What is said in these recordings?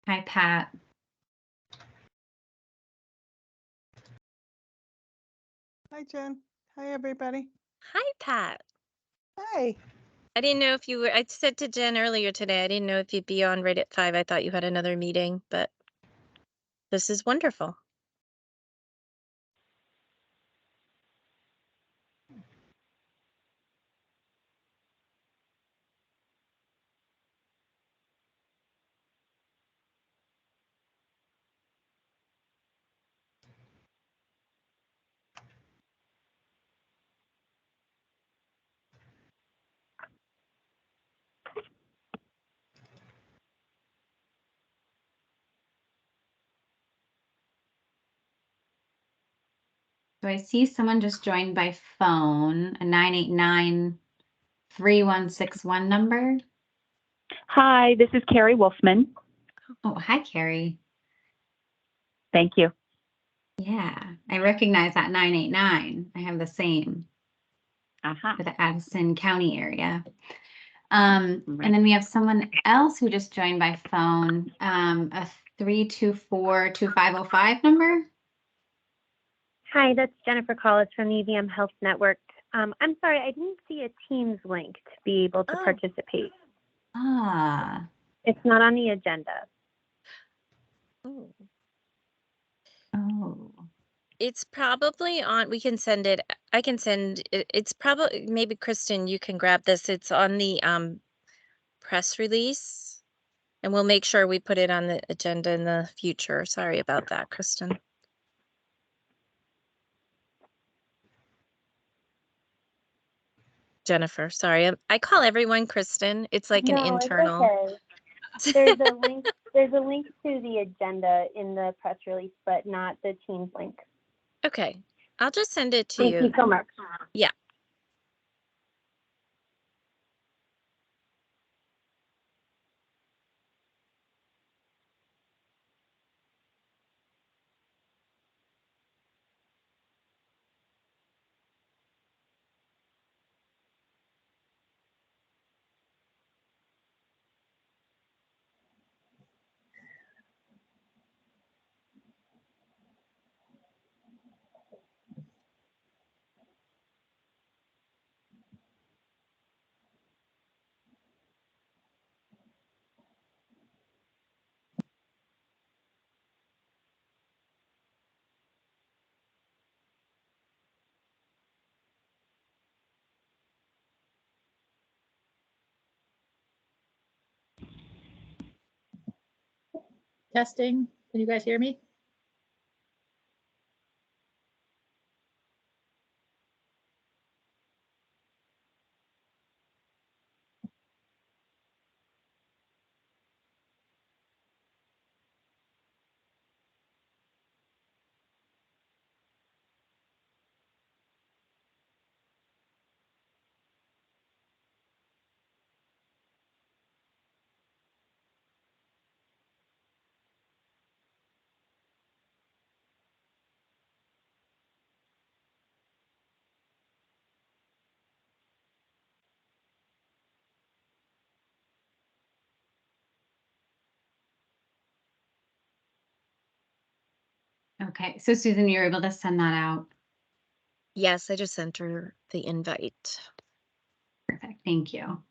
Hi, Pat. Hi, Jen. Hi, everybody. Hi, Pat. Hi. I didn't know if you were, I said to Jen earlier today, I didn't know if you'd be on right at 5. I thought you had another meeting, but this is wonderful. So I see someone just joined by phone, a 989-3161 number. Hi, this is Carrie Wolfman. Oh, hi, Carrie. Thank you. Yeah, I recognize that 989. I have the same for the Addison County area. And then we have someone else who just joined by phone, a 324-2505 number. Hi, that's Jennifer Collis from the EVM Health Network. I'm sorry, I didn't see a Teams link to be able to participate. Ah. It's not on the agenda. Oh. It's probably on, we can send it. I can send it. It's probably, maybe Kristen, you can grab this. It's on the press release, and we'll make sure we put it on the agenda in the future. Sorry about that, Kristen. Jennifer, sorry. I call everyone Kristen. It's like an internal. It's okay. There's a link. There's a link to the agenda in the press release, but not the Teams link. Okay, I'll just send it to you. Thank you so much. Yeah. Testing. Can you guys hear me? okay. So Susan, you're able to send that out. Yes, I just sent her the invite. Perfect. Thank you.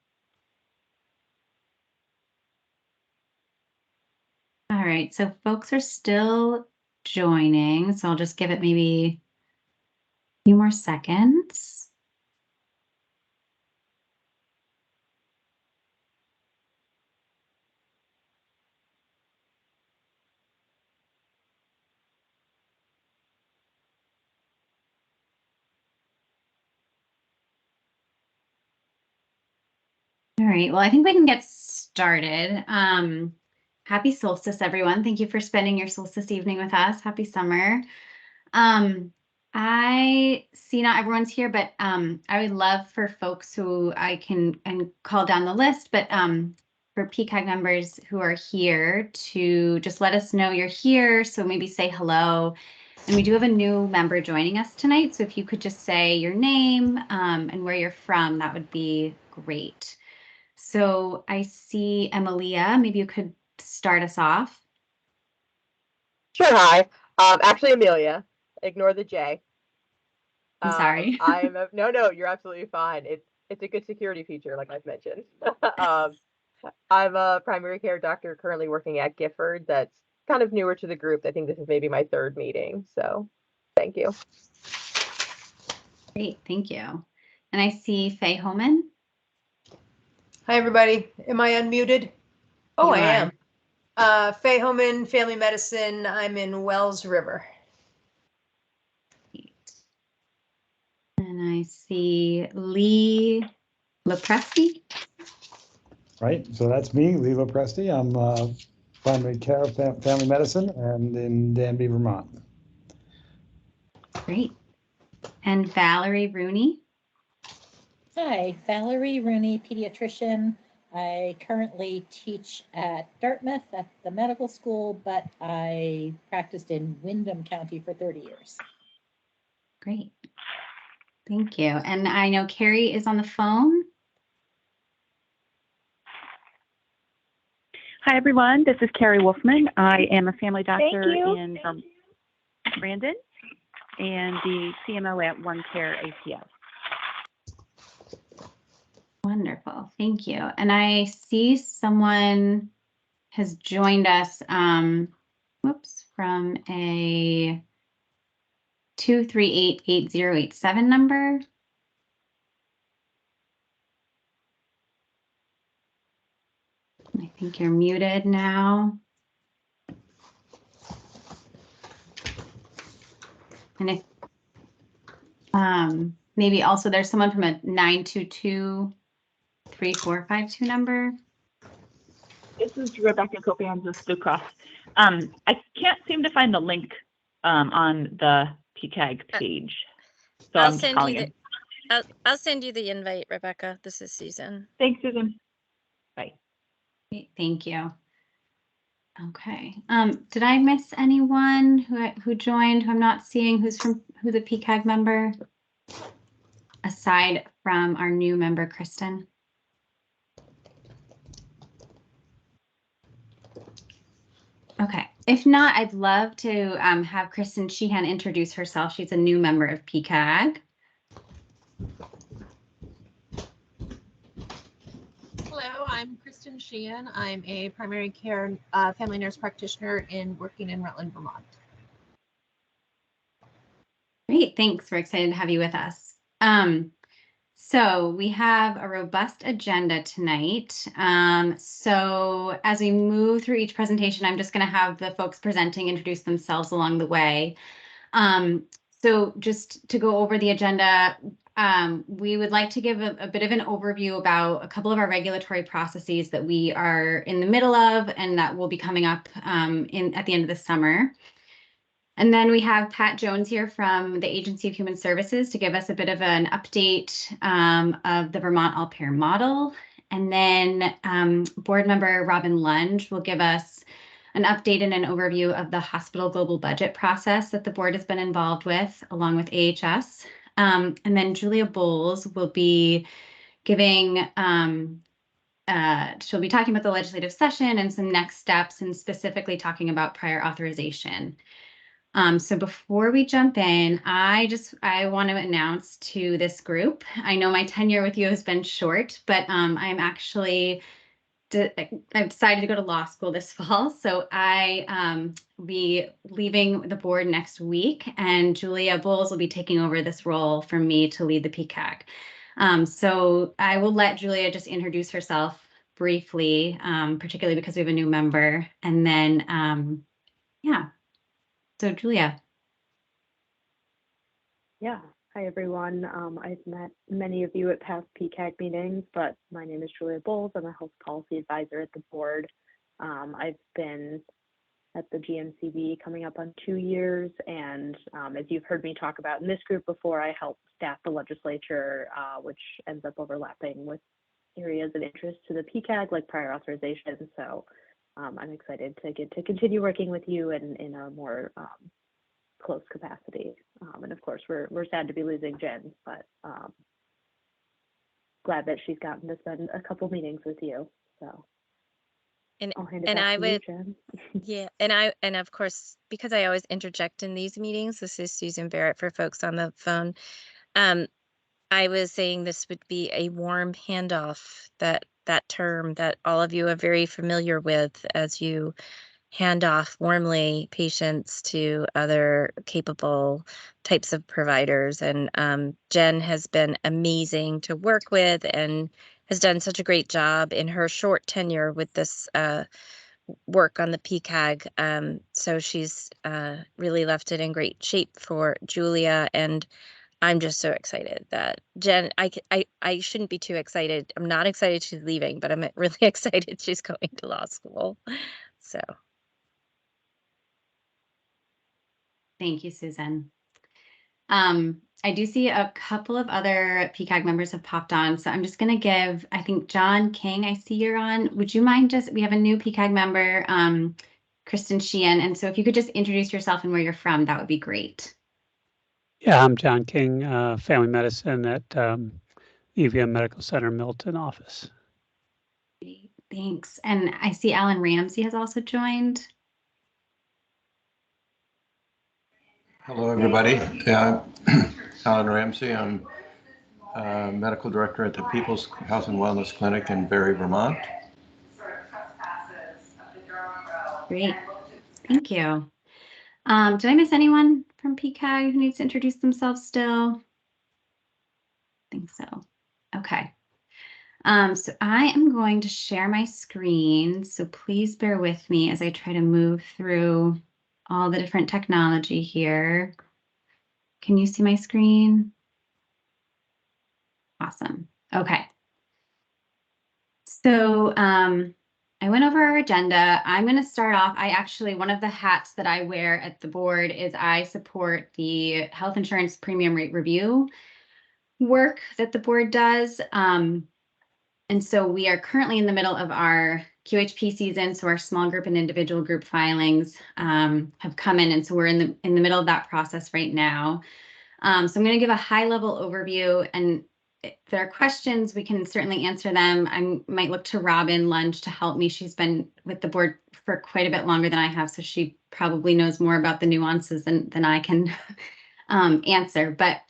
All right. So folks are still joining. So I'll just give it maybe a few more seconds. All right, well, I think we can get started. Happy solstice, everyone. Thank you for spending your solstice evening with us. Happy summer. I see not everyone's here, but I would love for folks who I can call down the list, but for PCAG members who are here to just let us know you're here. So maybe say hello. And we do have a new member joining us tonight. So if you could just say your name and where you're from, that would be great. So I see Emilia, maybe you could start us off. Sure, hi. Actually, Amelia. Ignore the J. I'm sorry. No, you're absolutely fine. It's a good security feature, like I've mentioned. I'm a primary care doctor currently working at Gifford. That's kind of newer to the group. I think this is maybe my third meeting. So, thank you. Great, thank you. And I see Faye Homan. Hi, everybody. Am I unmuted? Oh, You I are. am. Faye Homan, Family Medicine. I'm in Wells River. Great. And I see Lee Lopresti. Right, so that's me, Lee Lopresti. I'm primary care family medicine and in Danby, Vermont. Great. And Valerie Rooney. Hi, Valerie Rooney, pediatrician. I currently teach at Dartmouth at the medical school, but I practiced in Windham County for 30 years. Great. Thank you. And I know Carrie is on the phone. Hi, everyone. This is Carrie Wolfman. I am a family doctor in Brandon and the CMO at One Care ACS. Wonderful. Thank you. And I see someone has joined us, from a 238-8087 number. I think you're muted now. And if maybe also there's someone from a 922-3452 number. This is Rebecca Copianza Stucroft. I can't seem to find the link on the PCAG page, so I'm just calling in. I'll send you the invite, Rebecca. This is Susan. Thanks, Susan. Bye. Great, thank you. Okay. Did I miss anyone who joined who I'm not seeing who's a PCAG member? Aside from our new member, Kristen. Okay. If not, I'd love to have Kristen Sheehan introduce herself. She's a new member of PCAG. Hello, I'm Kristen Sheehan. I'm a primary care family nurse practitioner working in Rutland, Vermont. Great, thanks. We're excited to have you with us. So we have a robust agenda tonight. So as we move through each presentation, I'm just going to have the folks presenting introduce themselves along the way. So just to go over the agenda, we would like to give a bit of an overview about a couple of our regulatory processes that we are in the middle of and that will be coming up at the end of the summer. And then we have Pat Jones here from the Agency of Human Services to give us a bit of an update of the Vermont all-payer model. And then board member Robin Lunge will give us an update and an overview of the hospital global budget process that the board has been involved with, along with AHS. And then Julia Bowles will be giving she'll be talking about the legislative session and some next steps, and specifically talking about prior authorization. So before we jump in, I want to announce to this group, I know my tenure with you has been short, but I've decided to go to law school this fall. So I be leaving the board next week, and Julia Bowles will be taking over this role from me to lead the PCAG. So I will let Julia just introduce herself briefly, particularly because we have a new member, and then yeah. So Julia. Yeah. Hi, everyone. I've met many of you at past PCAG meetings, but my name is Julia Bowles. I'm a health policy advisor at the board. I've been at the GMCB coming up on 2 years, and as you've heard me talk about in this group before, I help staff the legislature, which ends up overlapping with areas of interest to the PCAG, like prior authorization. So I'm excited to get to continue working with you in a more close capacity. And of course, we're sad to be losing Jen, but glad that she's gotten to spend a couple meetings with you. So I'll hand it And back I to you, would, Jen. yeah, and of course, because I always interject in these meetings, this is Susan Barrett for folks on the phone. I was saying this would be a warm handoff, that term that all of you are very familiar with as you hand off warmly patients to other capable types of providers. And Jen has been amazing to work with and has done such a great job in her short tenure with this work on the PCAG. So she's really left it in great shape for Julia, and I'm just so excited that Jen, I shouldn't be too excited. I'm not excited she's leaving, but I'm really excited she's going to law school. So. Thank you, Susan. I do see a couple of other PCAG members have popped on, so I'm just going to give, I think, John King, I see you're on. Would you mind we have a new PCAG member, Kristen Sheehan, and so if you could just introduce yourself and where you're from, that would be great. Yeah, I'm John King, family medicine at EVM Medical Center Milton office. Great, thanks. And I see Alan Ramsey has also joined. Hello, everybody. Alan Ramsey. I'm medical director at the People's Health and Wellness Clinic in Barre, Vermont. Great, thank you. Did I miss anyone from PCAG who needs to introduce themselves still? I think so. Okay. So I am going to share my screen, so please bear with me as I try to move through all the different technology here. Can you see my screen? Awesome. Okay. So I went over our agenda. I'm going to start off. One of the hats that I wear at the board is I support the health insurance premium rate review work that the board does. And so we are currently in the middle of our QHP season. So our small group and individual group filings have come in. And so we're in the middle of that process right now. So I'm going to give a high level overview, and if there are questions, we can certainly answer them. I might look to Robin Lunge to help me. She's been with the board for quite a bit longer than I have, so she probably knows more about the nuances than I can answer. But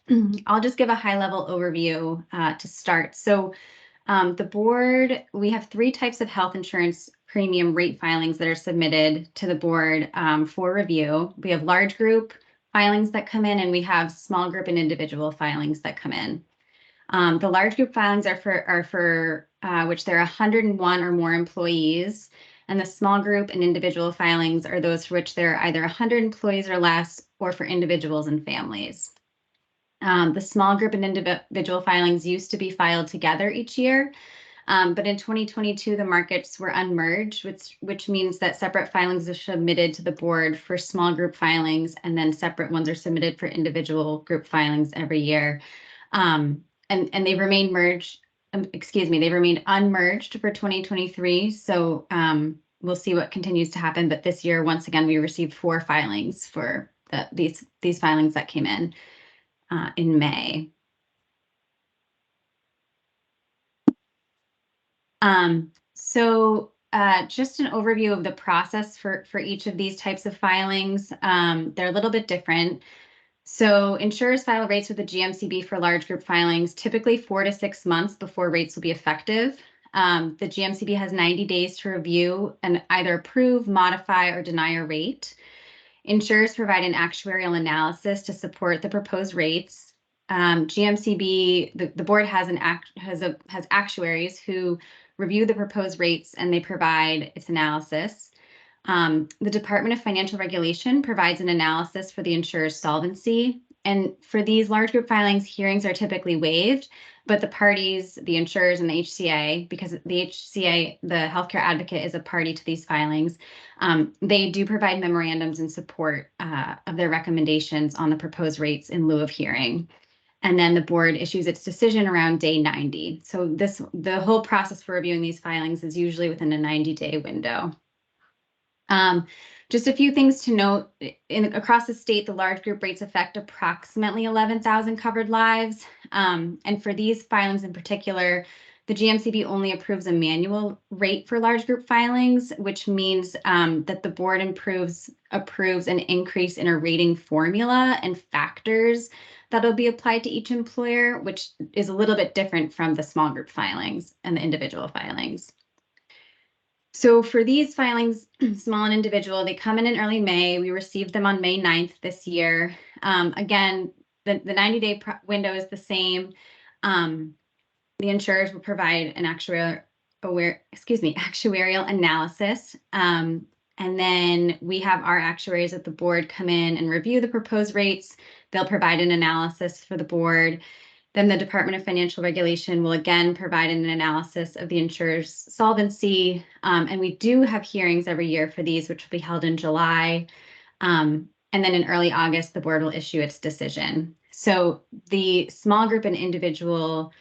I'll just give a high level overview to start. So the board, we have 3 types of health insurance premium rate filings that are submitted to the board for review. We have large group filings that come in, and we have small group and individual filings that come in. The large group filings are for which there are 101 or more employees, and the small group and individual filings are those for which there are either 100 employees or less, or for individuals and families. The small group and individual filings used to be filed together each year, but in 2022, the markets were unmerged, which means that separate filings are submitted to the board for small group filings, and then separate ones are submitted for individual group filings every year. And they've remained they've remained unmerged for 2023. So we'll see what continues to happen. But this year, once again, we received 4 filings for these filings that came in May. So just an overview of the process for each of these types of filings. They're a little bit different. So insurers file rates with the GMCB for large group filings, typically 4 to 6 months before rates will be effective. The GMCB has 90 days to review and either approve, modify, or deny a rate. Insurers provide an actuarial analysis to support the proposed rates. GMCB, the board has actuaries who review the proposed rates, and they provide its analysis. The Department of Financial Regulation provides an analysis for the insurer's solvency. And for these large group filings, hearings are typically waived, but the parties, the insurers and the HCA, because the HCA, the healthcare advocate, is a party to these filings, they do provide memorandums in support of their recommendations on the proposed rates in lieu of hearing. And then the board issues its decision around day 90. So the whole process for reviewing these filings is usually within a 90-day window. Just a few things to note. Across the state, the large group rates affect approximately 11,000 covered lives. And for these filings in particular, the GMCB only approves a manual rate for large group filings, which means that the board approves an increase in a rating formula and factors that'll be applied to each employer, which is a little bit different from the small group filings and the individual filings. So for these filings, small and individual, they come in early May. We received them on May 9th this year. Again, the 90-day window is the same. The insurers will provide an actuarial analysis. And then we have our actuaries at the board come in and review the proposed rates. They'll provide an analysis for the board. Then the Department of Financial Regulation will again provide an analysis of the insurer's solvency. And we do have hearings every year for these, which will be held in July. And then in early August, the board will issue its decision. So the small group and individual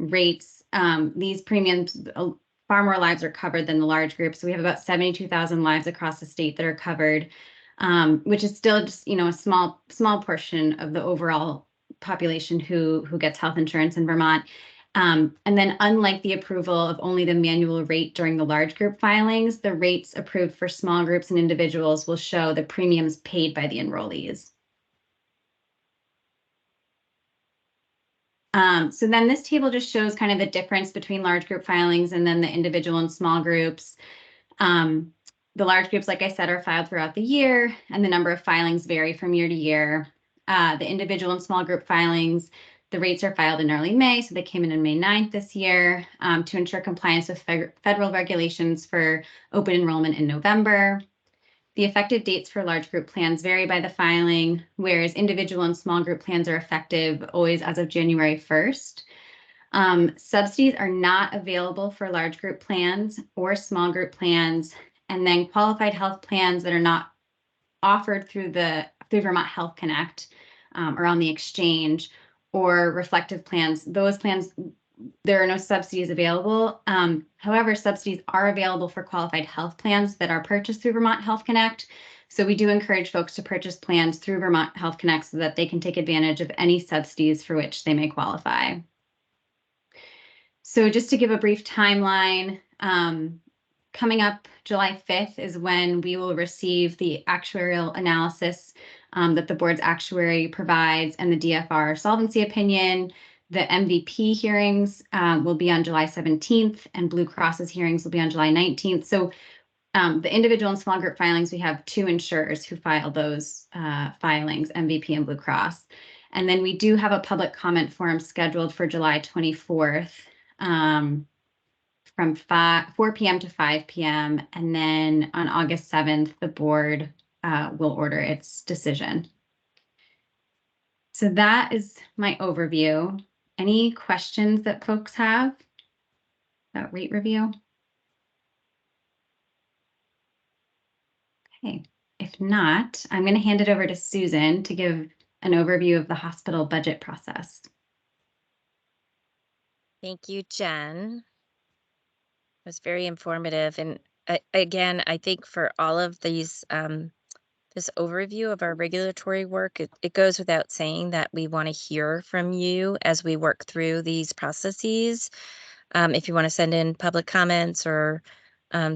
rates, these premiums, far more lives are covered than the large group. So we have about 72,000 lives across the state that are covered, which is still just, a small portion of the overall population who gets health insurance in Vermont. And then unlike the approval of only the manual rate during the large group filings, the rates approved for small groups and individuals will show the premiums paid by the enrollees. So then this table just shows kind of the difference between large group filings and then the individual and small groups. The large groups, like I said, are filed throughout the year, and the number of filings vary from year to year. The individual and small group filings, the rates are filed in early May, so they came in May 9th this year to ensure compliance with federal regulations for open enrollment in November. The effective dates for large group plans vary by the filing, whereas individual and small group plans are effective always as of January 1st. Subsidies are not available for large group plans or small group plans, and then qualified health plans that are not offered through Vermont Health Connect or on the exchange, or reflective plans. Those plans, there are no subsidies available. However, subsidies are available for qualified health plans that are purchased through Vermont Health Connect. So we do encourage folks to purchase plans through Vermont Health Connect so that they can take advantage of any subsidies for which they may qualify. So just to give a brief timeline, coming up July 5th is when we will receive the actuarial analysis that the board's actuary provides and the DFR solvency opinion. The MVP hearings will be on July 17th, and Blue Cross's hearings will be on July 19th. So the individual and small group filings, we have two insurers who file those filings, MVP and Blue Cross. And then we do have a public comment forum scheduled for July 24th. From 4 p.m. to 5 p.m. And then on August 7th, the board will order its decision. So that is my overview. Any questions that folks have about rate review? Okay, if not, I'm going to hand it over to Susan to give an overview of the hospital budget process. Thank you, Jen. It was very informative. And again, I think for all of these, this overview of our regulatory work, it goes without saying that we want to hear from you as we work through these processes. If you want to send in public comments or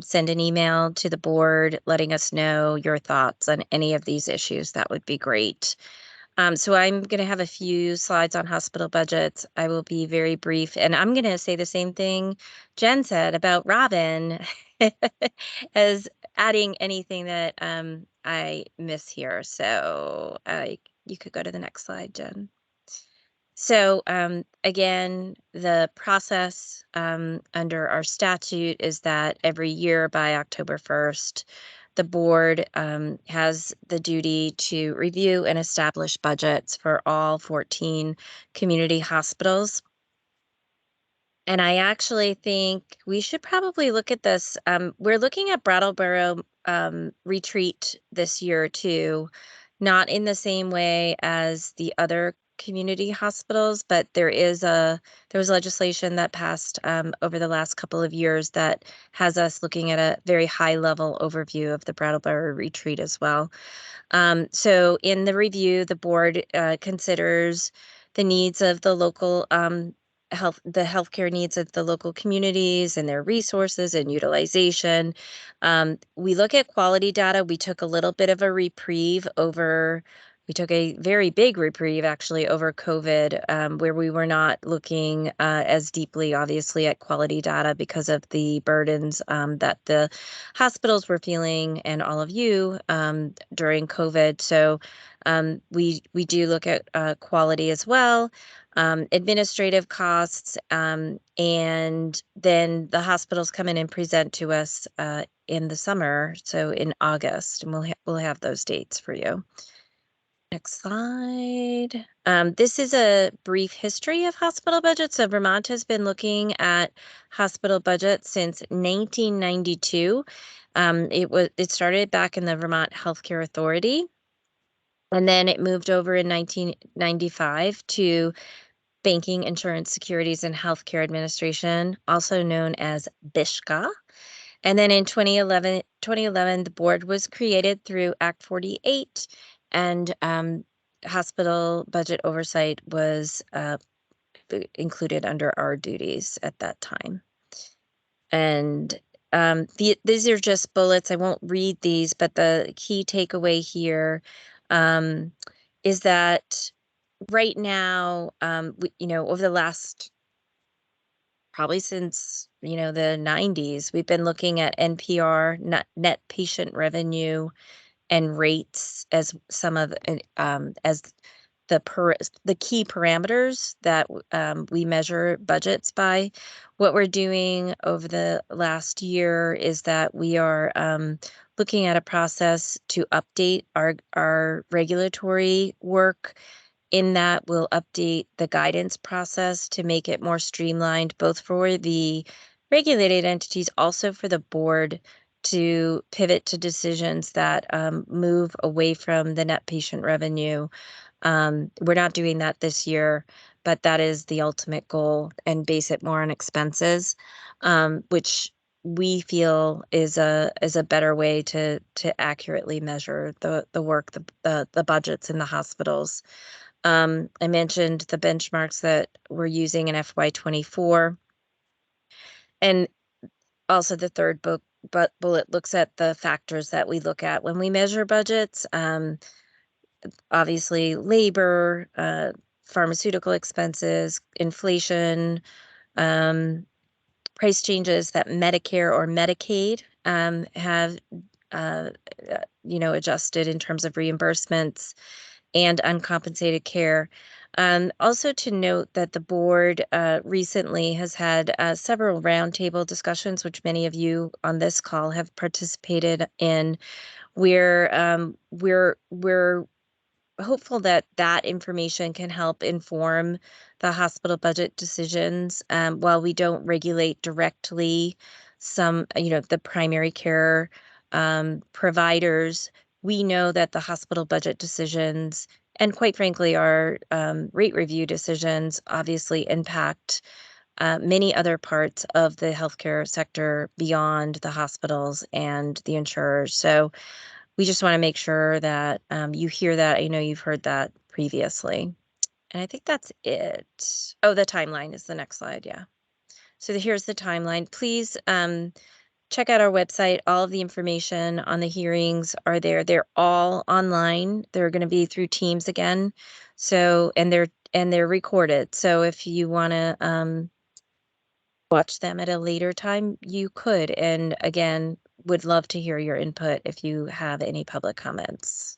send an email to the board letting us know your thoughts on any of these issues, that would be great. So I'm going to have a few slides on hospital budgets. I will be very brief, and I'm going to say the same thing Jen said about Robin as adding anything that I miss here. So you could go to the next slide, Jen. So again, the process under our statute is that every year by October 1st, the board has the duty to review and establish budgets for all 14 community hospitals. And I actually think we should probably look at this. We're looking at Brattleboro retreat this year too, not in the same way as the other community hospitals, but there was legislation that passed over the last couple of years that has us looking at a very high level overview of the Brattleboro retreat as well. So in the review, the board considers the needs of the local the healthcare needs of the local communities and their resources and utilization. We look at quality data. We took a little bit of a reprieve over. We took a very big reprieve actually over COVID, where we were not looking as deeply, obviously, at quality data because of the burdens that the hospitals were feeling and all of you during COVID. So we do look at quality as well, administrative costs, and then the hospitals come in and present to us in the summer, so in August, and we'll have those dates for you. Next slide. This is a brief history of hospital budgets. So Vermont has been looking at hospital budgets since 1992. It started back in the Vermont Healthcare Authority, and then it moved over in 1995 to Banking, Insurance, Securities, and Healthcare Administration, also known as BISHCA. And then in 2011, the board was created through Act 48, and hospital budget oversight was included under our duties at that time. And these are just bullets. I won't read these, but the key takeaway here is that right now, over the last probably since, the 90s, we've been looking at NPR, net patient revenue, and rates as some of as the key parameters that we measure budgets by. What we're doing over the last year is that we are looking at a process to update our regulatory work. In that, we'll update the guidance process to make it more streamlined, both for the regulated entities, also for the board to pivot to decisions that move away from the net patient revenue. We're not doing that this year, but that is the ultimate goal, and base it more on expenses, which we feel is a better way to accurately measure the work, the budgets in the hospitals. I mentioned the benchmarks that we're using in FY24. And also the third bullet looks at the factors that we look at when we measure budgets. Obviously, labor, pharmaceutical expenses, inflation, price changes that Medicare or Medicaid have adjusted in terms of reimbursements, and uncompensated care. Also to note that the board recently has had several roundtable discussions, which many of you on this call have participated in, where we're hopeful that that information can help inform the hospital budget decisions. While we don't regulate directly the primary care providers, we know that the hospital budget decisions, and quite frankly, our rate review decisions, obviously impact many other parts of the healthcare sector beyond the hospitals and the insurers. So we just want to make sure that you hear that. I know you've heard that previously. And I think that's it. Oh, the timeline is the next slide. Yeah. So here's the timeline. Please check out our website. All of the information on the hearings are there. They're all online. They're going to be through Teams again. So, and they're recorded. So if you want to watch them at a later time, you could. And again, would love to hear your input if you have any public comments.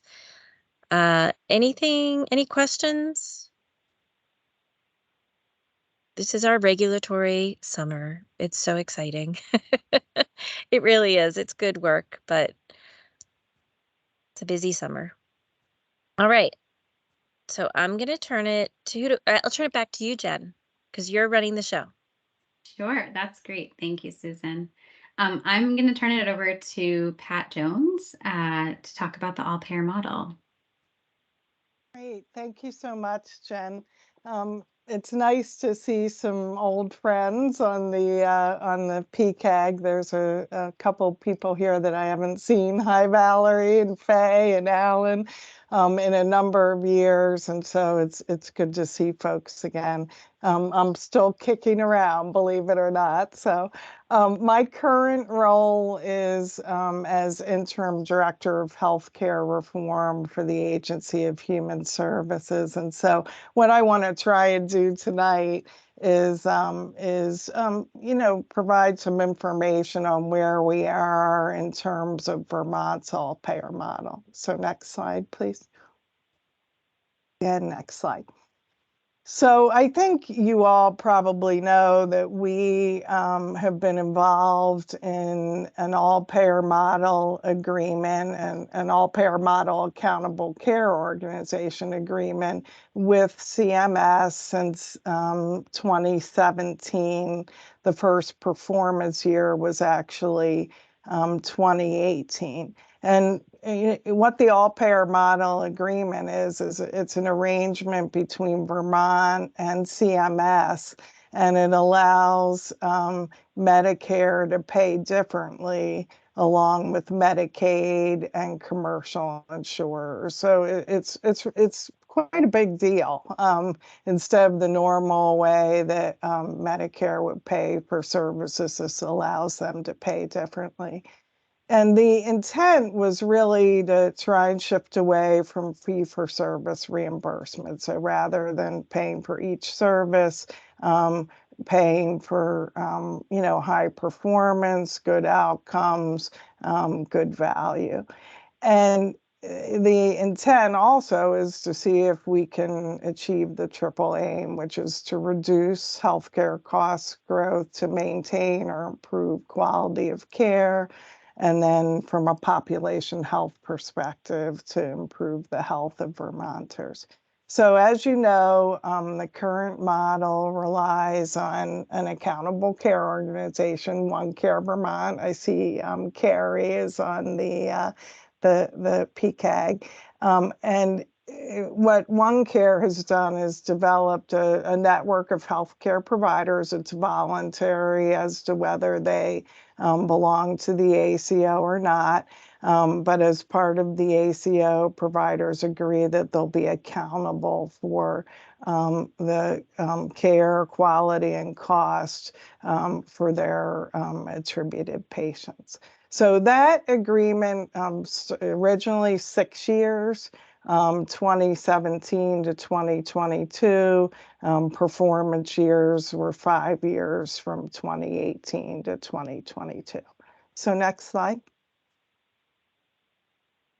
Any questions? This is our regulatory summer. It's so exciting. It really is. It's good work, but it's a busy summer. All right. So I'm going to turn it I'll turn it back to you, Jen, because you're running the show. Sure. That's great. Thank you, Susan. I'm going to turn it over to Pat Jones to talk about the all-payer model. Great. Thank you so much, Jen. It's nice to see some old friends on the PCAG. There's a couple people here that I haven't seen. Hi, Valerie and Faye and Alan, in a number of years, and so it's good to see folks again. I'm still kicking around, believe it or not. So my current role is as interim director of healthcare reform for the Agency of Human Services. And so what I want to try and do tonight is provide some information on where we are in terms of Vermont's all-payer model. So next slide, please. And next slide. So I think you all probably know that we have been involved in an all-payer model agreement and an all-payer model accountable care organization agreement with CMS since 2017. The first performance year was actually 2018. And what the all-payer model agreement is it's an arrangement between Vermont and CMS, and it allows Medicare to pay differently along with Medicaid and commercial insurers. So it's quite a big deal. Instead of the normal way that Medicare would pay for services, this allows them to pay differently. And the intent was really to try and shift away from fee-for-service reimbursement. So rather than paying for each service, paying for high performance, good outcomes, good value. And the intent also is to see if we can achieve the triple aim, which is to reduce healthcare cost growth, to maintain or improve quality of care, and then from a population health perspective, to improve the health of Vermonters. So as you know, the current model relies on an accountable care organization, One Care Vermont. I see Carrie is on the PCAG. And what One Care has done is developed a network of healthcare providers. It's voluntary as to whether they belong to the ACO or not. But as part of the ACO, providers agree that they'll be accountable for the care, quality, and cost for their attributed patients. So that agreement, originally 6 years, 2017 to 2022. Performance years were 5 years from 2018 to 2022. So next slide.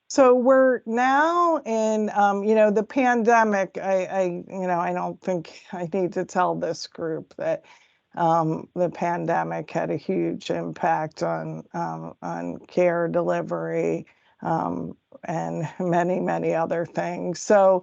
So we're now in, the pandemic. I don't think I need to tell this group that the pandemic had a huge impact on care delivery and many, many other things. So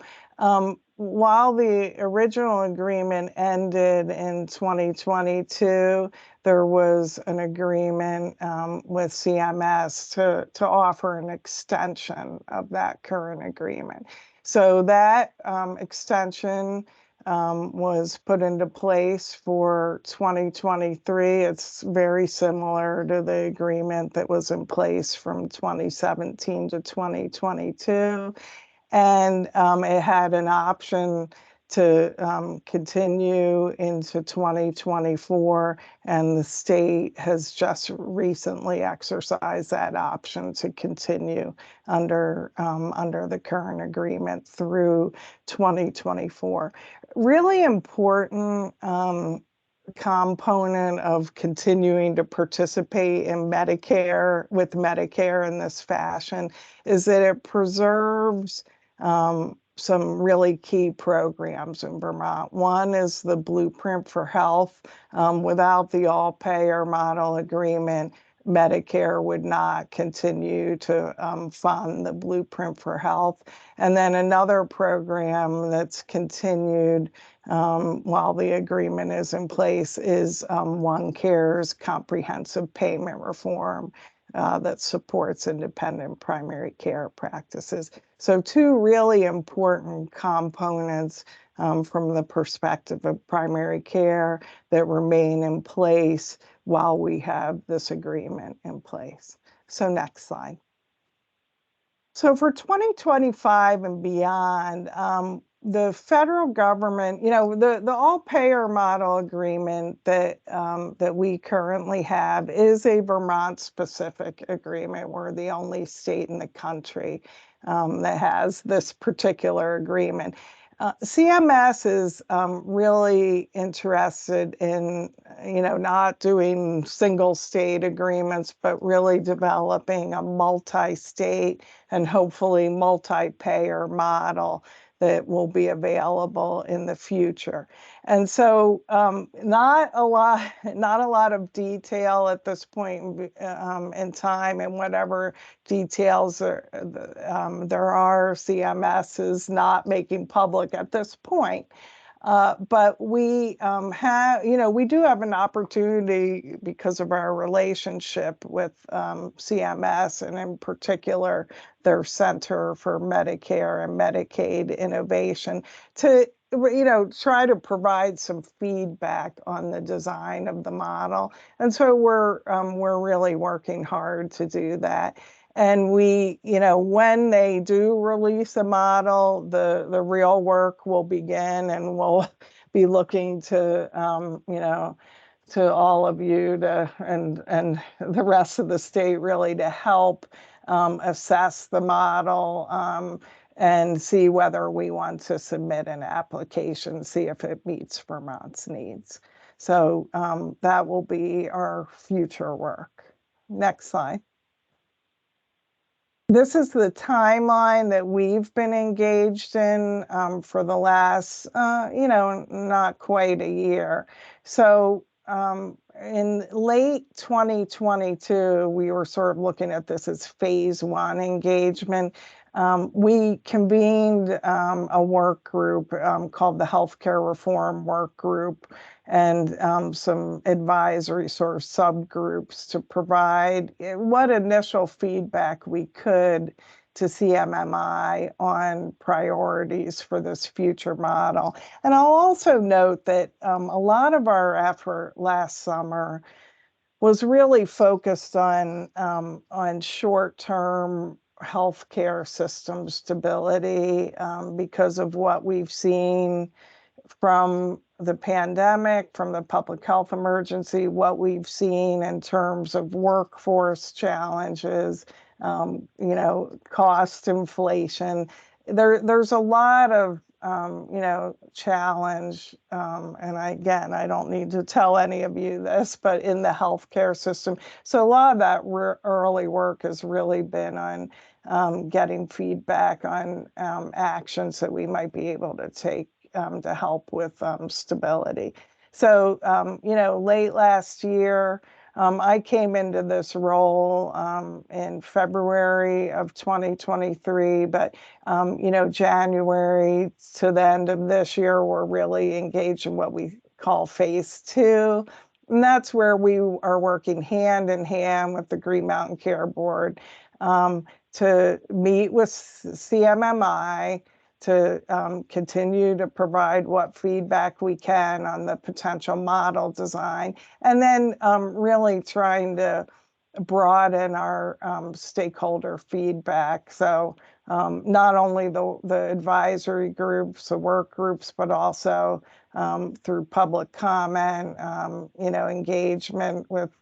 while the original agreement ended in 2022, there was an agreement with CMS to offer an extension of that current agreement. So that extension was put into place for 2023. It's very similar to the agreement that was in place from 2017 to 2022. And it had an option to continue into 2024, and the state has just recently exercised that option to continue under the current agreement through 2024. Really important component of continuing to participate in Medicare with Medicare in this fashion is that it preserves some really key programs in Vermont. One is the Blueprint for Health. Without the all-payer model agreement, Medicare would not continue to fund the Blueprint for Health. And then another program that's continued while the agreement is in place is One Care's comprehensive payment reform that supports independent primary care practices. So two really important components from the perspective of primary care that remain in place while we have this agreement in place. So next slide. So for 2025 and beyond, the federal government, the all-payer model agreement that that we currently have is a Vermont-specific agreement. We're the only state in the country that has this particular agreement. CMS is really interested in, not doing single state agreements, but really developing a multi-state and hopefully multi-payer model that will be available in the future. And so not a lot of detail at this point in time, and whatever details there are, CMS is not making public at this point. But we we do have an opportunity because of our relationship with CMS, and in particular their Center for Medicare and Medicaid Innovation, to try to provide some feedback on the design of the model. And so we're really working hard to do that. And we, when they do release a model, the real work will begin, and we'll be looking to, to all of you and the rest of the state really to help assess the model and see whether we want to submit an application, see if it meets Vermont's needs. So that will be our future work. Next slide. This is the timeline that we've been engaged in for the last, not quite a year. So in late 2022, we were sort of looking at this as phase 1 engagement. We convened a work group called the Healthcare Reform Work Group, and some advisory sort of subgroups to provide what initial feedback we could to CMMI on priorities for this future model. And I'll also note that a lot of our effort last summer was really focused on short-term healthcare system stability because of what we've seen from the pandemic, from the public health emergency, what we've seen in terms of workforce challenges, cost inflation. There's a lot of challenge, and I don't need to tell any of you this, but in the healthcare system. So a lot of that early work has really been on getting feedback on actions that we might be able to take to help with stability. So, late last year, I came into this role in February of 2023, but, January to the end of this year, we're really engaged in what we call phase 2. And that's where we are working hand in hand with the Green Mountain Care Board to meet with CMMI, to continue to provide what feedback we can on the potential model design, and then really trying to broaden our stakeholder feedback. So not only the advisory groups, the work groups, but also through public comment, engagement with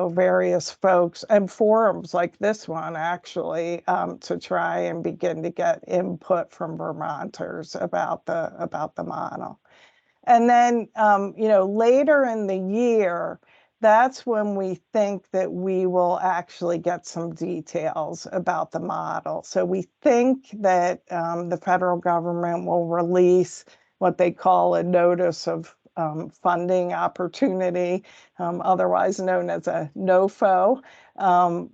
various folks and forums like this one, actually, to try and begin to get input from Vermonters about the model. And then, later in the year, that's when we think that we will actually get some details about the model. So we think that the federal government will release what they call a notice of funding opportunity, otherwise known as a NOFO.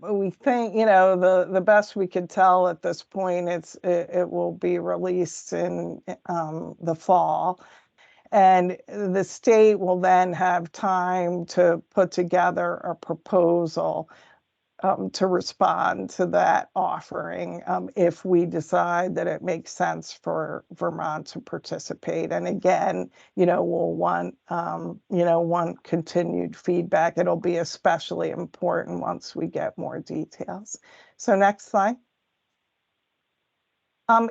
We think, the best we could tell at this point, it will be released in the fall. And the state will then have time to put together a proposal to respond to that offering if we decide that it makes sense for Vermont to participate. And again, we'll want continued feedback. It'll be especially important once we get more details. So next slide.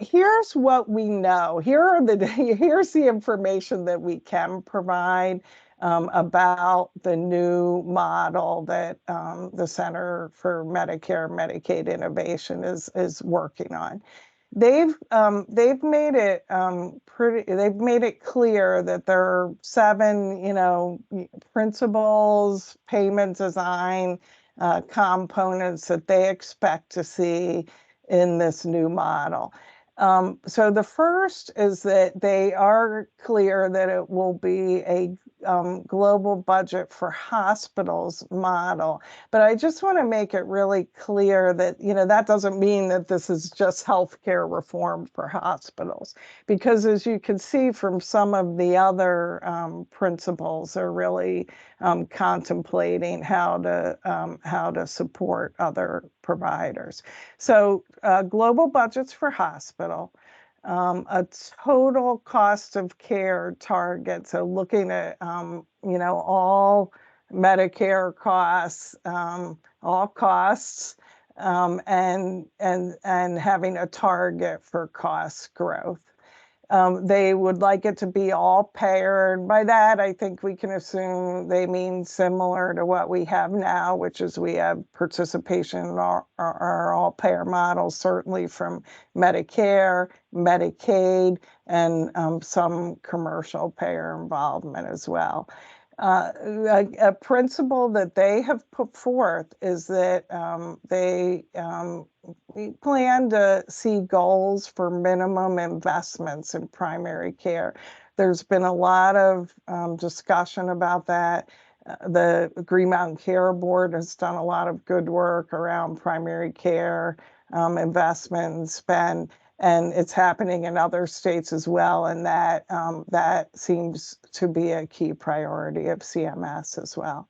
Here's what we know. Here's the information that we can provide about the new model that the Center for Medicare and Medicaid Innovation is working on. They've made it they've made it clear that there are 7 principles, payment design components that they expect to see in this new model. So the first is that they are clear that it will be a global budget for hospitals model. But I just want to make it really clear that, that doesn't mean that this is just healthcare reform for hospitals, because as you can see from some of the other principles, they're really contemplating how to support other providers. So global budgets for hospital, a total cost of care target. So looking at, all Medicare costs, all costs, and having a target for cost growth. They would like it to be all payer. And by that, I think we can assume they mean similar to what we have now, which is we have participation in our all payer models, certainly from Medicare, Medicaid, and some commercial payer involvement as well. A principle that they have put forth is that we plan to see goals for minimum investments in primary care. There's been a lot of discussion about that. The Green Mountain Care Board has done a lot of good work around primary care investment and spend, and it's happening in other states as well. And that seems to be a key priority of CMS as well.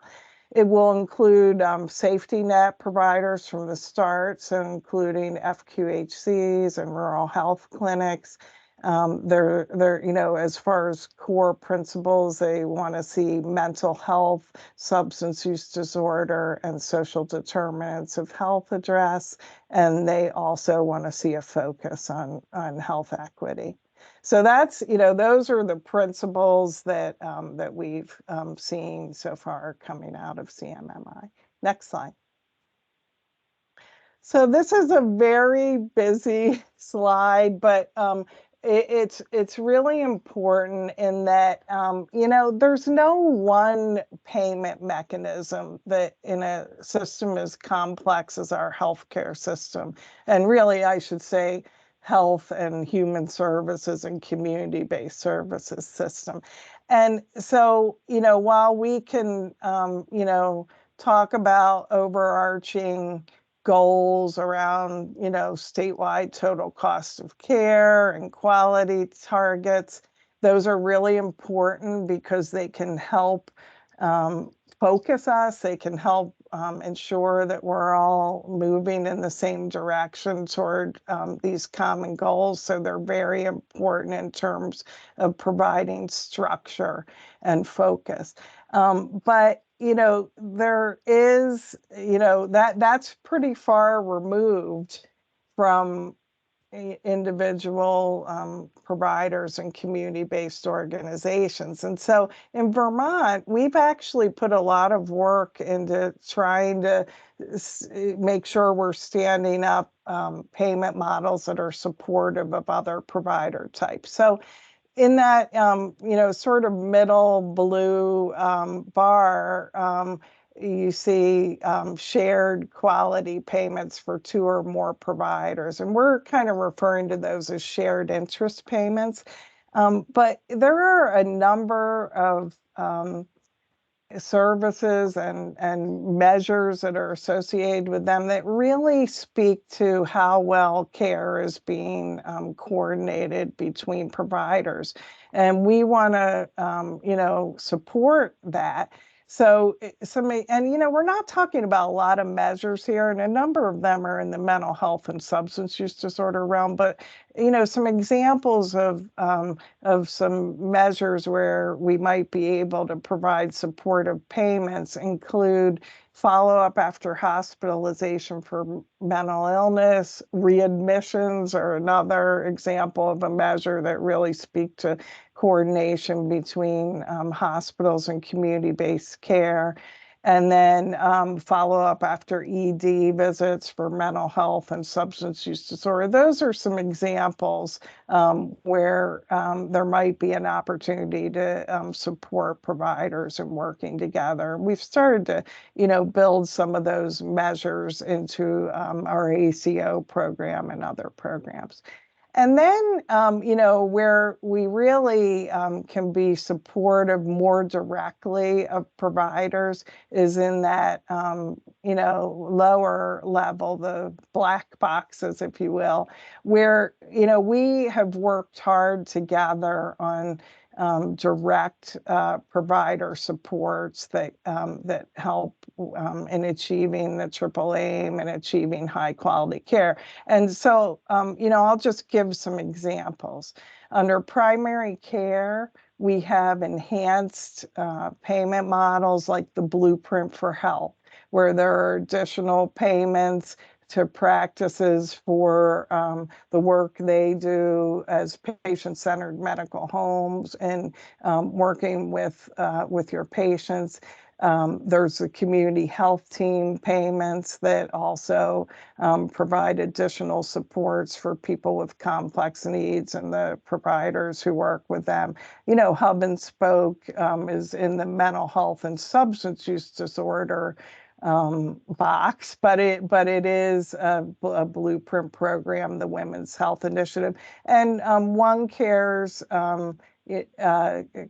It will include safety net providers from the start, so including FQHCs and rural health clinics. They're, as far as core principles, they want to see mental health, substance use disorder, and social determinants of health addressed. And they also want to see a focus on health equity. So that's, those are the principles that that we've seen so far coming out of CMMI. Next slide. So this is a very busy slide, but it's really important in that, there's no one payment mechanism that in a system as complex as our healthcare system. And really, I should say, health and human services and community-based services system. And so, while we can, talk about overarching goals around, statewide total cost of care and quality targets, those are really important because they can help focus us. They can help ensure that we're all moving in the same direction toward these common goals. So they're very important in terms of providing structure and focus. But there is, that's pretty far removed from individual providers and community-based organizations. And so in Vermont, we've actually put a lot of work into trying to make sure we're standing up payment models that are supportive of other provider types. So in that, sort of middle blue bar, you see shared quality payments for 2 or more providers. And we're kind of referring to those as shared interest payments. But there are a number of services and measures that are associated with them that really speak to how well care is being coordinated between providers. And we want to, support that. So we're not talking about a lot of measures here, and a number of them are in the mental health and substance use disorder realm, but some examples of some measures where we might be able to provide supportive payments include follow-up after hospitalization for mental illness. Readmissions are another example of a measure that really speak to coordination between hospitals and community-based care. And then follow-up after ED visits for mental health and substance use disorder. Those are some examples where there might be an opportunity to support providers in working together. We've started to, build some of those measures into our ACO program and other programs. And then, where we really can be supportive more directly of providers is in that, lower level, the black boxes, if you will, where, we have worked hard together on direct provider supports that help in achieving the triple aim and achieving high quality care. And so, I'll just give some examples. Under primary care, we have enhanced payment models like the Blueprint for Health, where there are additional payments to practices for the work they do as patient-centered medical homes and working with your patients. There's the community health team payments that also provide additional supports for people with complex needs and the providers who work with them. Hub and Spoke is in the mental health and substance use disorder box, but it is a Blueprint program, the Women's Health Initiative, and One Care's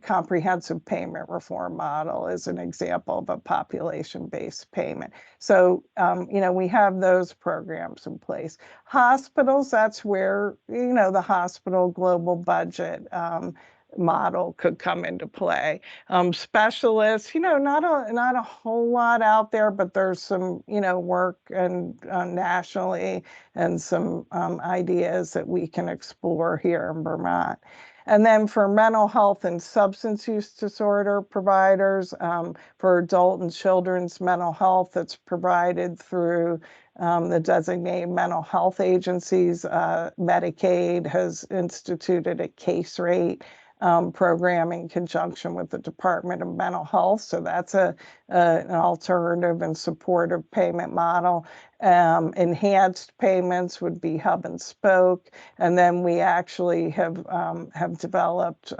comprehensive payment reform model is an example of a population-based payment. So, we have those programs in place. Hospitals, that's where, the hospital global budget model could come into play. Specialists, not a whole lot out there, but there's some, work and nationally and some ideas that we can explore here in Vermont. And then for mental health and substance use disorder providers, for adult and children's mental health, that's provided through the designated mental health agencies. Medicaid has instituted a case rate program in conjunction with the Department of Mental Health. So that's an alternative and supportive payment model. Enhanced payments would be Hub and Spoke. And then we actually have developed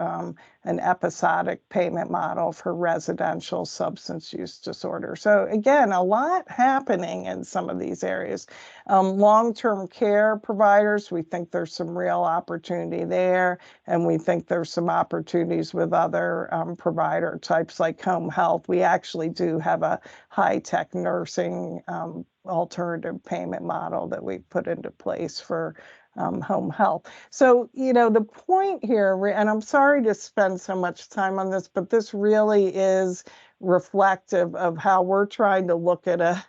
an episodic payment model for residential substance use disorder. So again, a lot happening in some of these areas. Long-term care providers, we think there's some real opportunity there. And we think there's some opportunities with other provider types like home health. We actually do have a high-tech nursing alternative payment model that we put into place for home health. So, the point here, and I'm sorry to spend so much time on this, but this really is reflective of how we're trying to look at a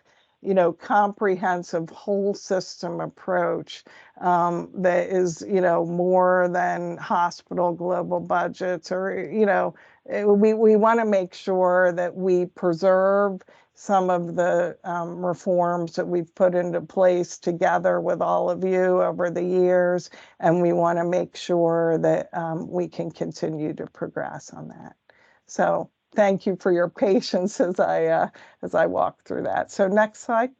comprehensive whole system approach that is, more than hospital global budgets or, we want to make sure that we preserve some of the reforms that we've put into place together with all of you over the years. And we want to make sure that we can continue to progress on that. So thank you for your patience as I walk through that. So next slide.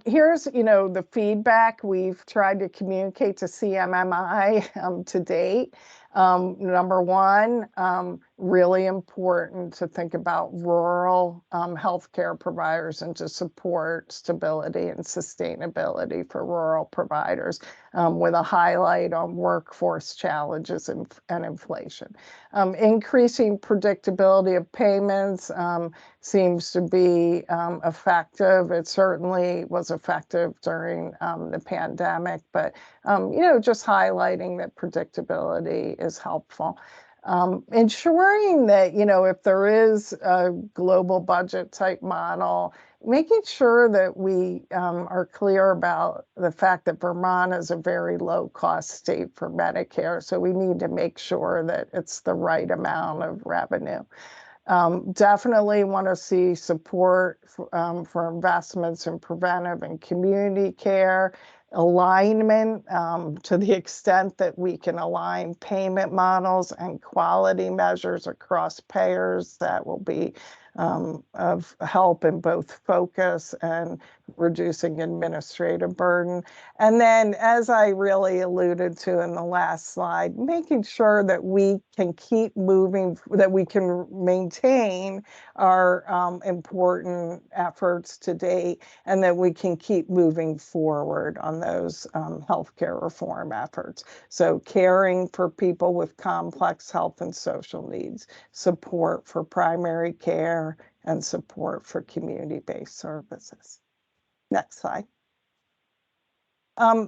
Here's, the feedback we've tried to communicate to CMMI to date. Number one, really important to think about rural healthcare providers and to support stability and sustainability for rural providers with a highlight on workforce challenges and inflation. Increasing predictability of payments seems to be effective. It certainly was effective during the pandemic, but just highlighting that predictability is helpful. Ensuring that, if there is a global budget type model, making sure that we are clear about the fact that Vermont is a very low cost state for Medicare. So we need to make sure that it's the right amount of revenue. Definitely want to see support for investments in preventive and community care, alignment to the extent that we can align payment models and quality measures across payers. That will be of help in both focus and reducing administrative burden. And then, as I really alluded to in the last slide, making sure that we can keep moving, that we can maintain our important efforts to date, and that we can keep moving forward on those healthcare reform efforts. So caring for people with complex health and social needs, support for primary care, and support for community-based services. Next slide.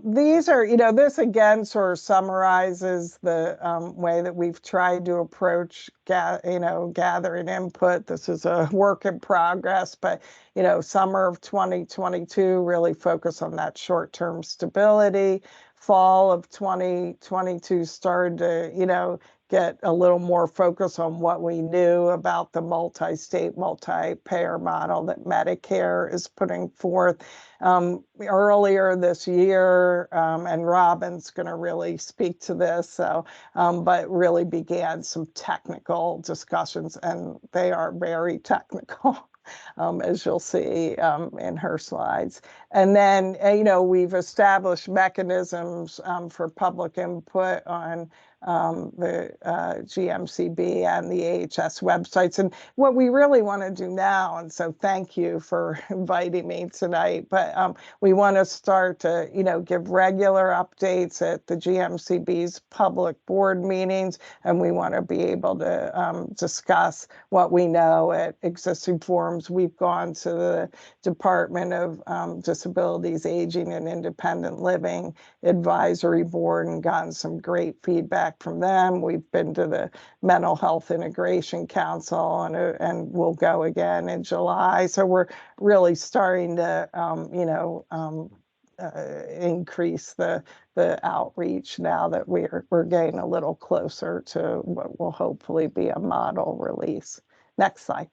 These are, this again sort of summarizes the way that we've tried to approach, gathering input. This is a work in progress, but, summer of 2022 really focused on that short-term stability. Fall of 2022 started to, get a little more focus on what we knew about the multi-state, multi-payer model that Medicare is putting forth. Earlier this year, and Robin's going to really speak to this, so, but really began some technical discussions, and they are very technical. As you'll see in her slides. And then, we've established mechanisms for public input on the GMCB and the AHS websites. And what we really want to do now, and so thank you for inviting me tonight, but we want to start to, give regular updates at the GMCB's public board meetings, and we want to be able to discuss what we know at existing forums. We've gone to the Department of Disabilities, Aging, and Independent Living Advisory Board and gotten some great feedback from them. We've been to the Mental Health Integration Council, and we'll go again in July. So we're really starting to, increase the outreach now that we're getting a little closer to what will hopefully be a model release. Next slide.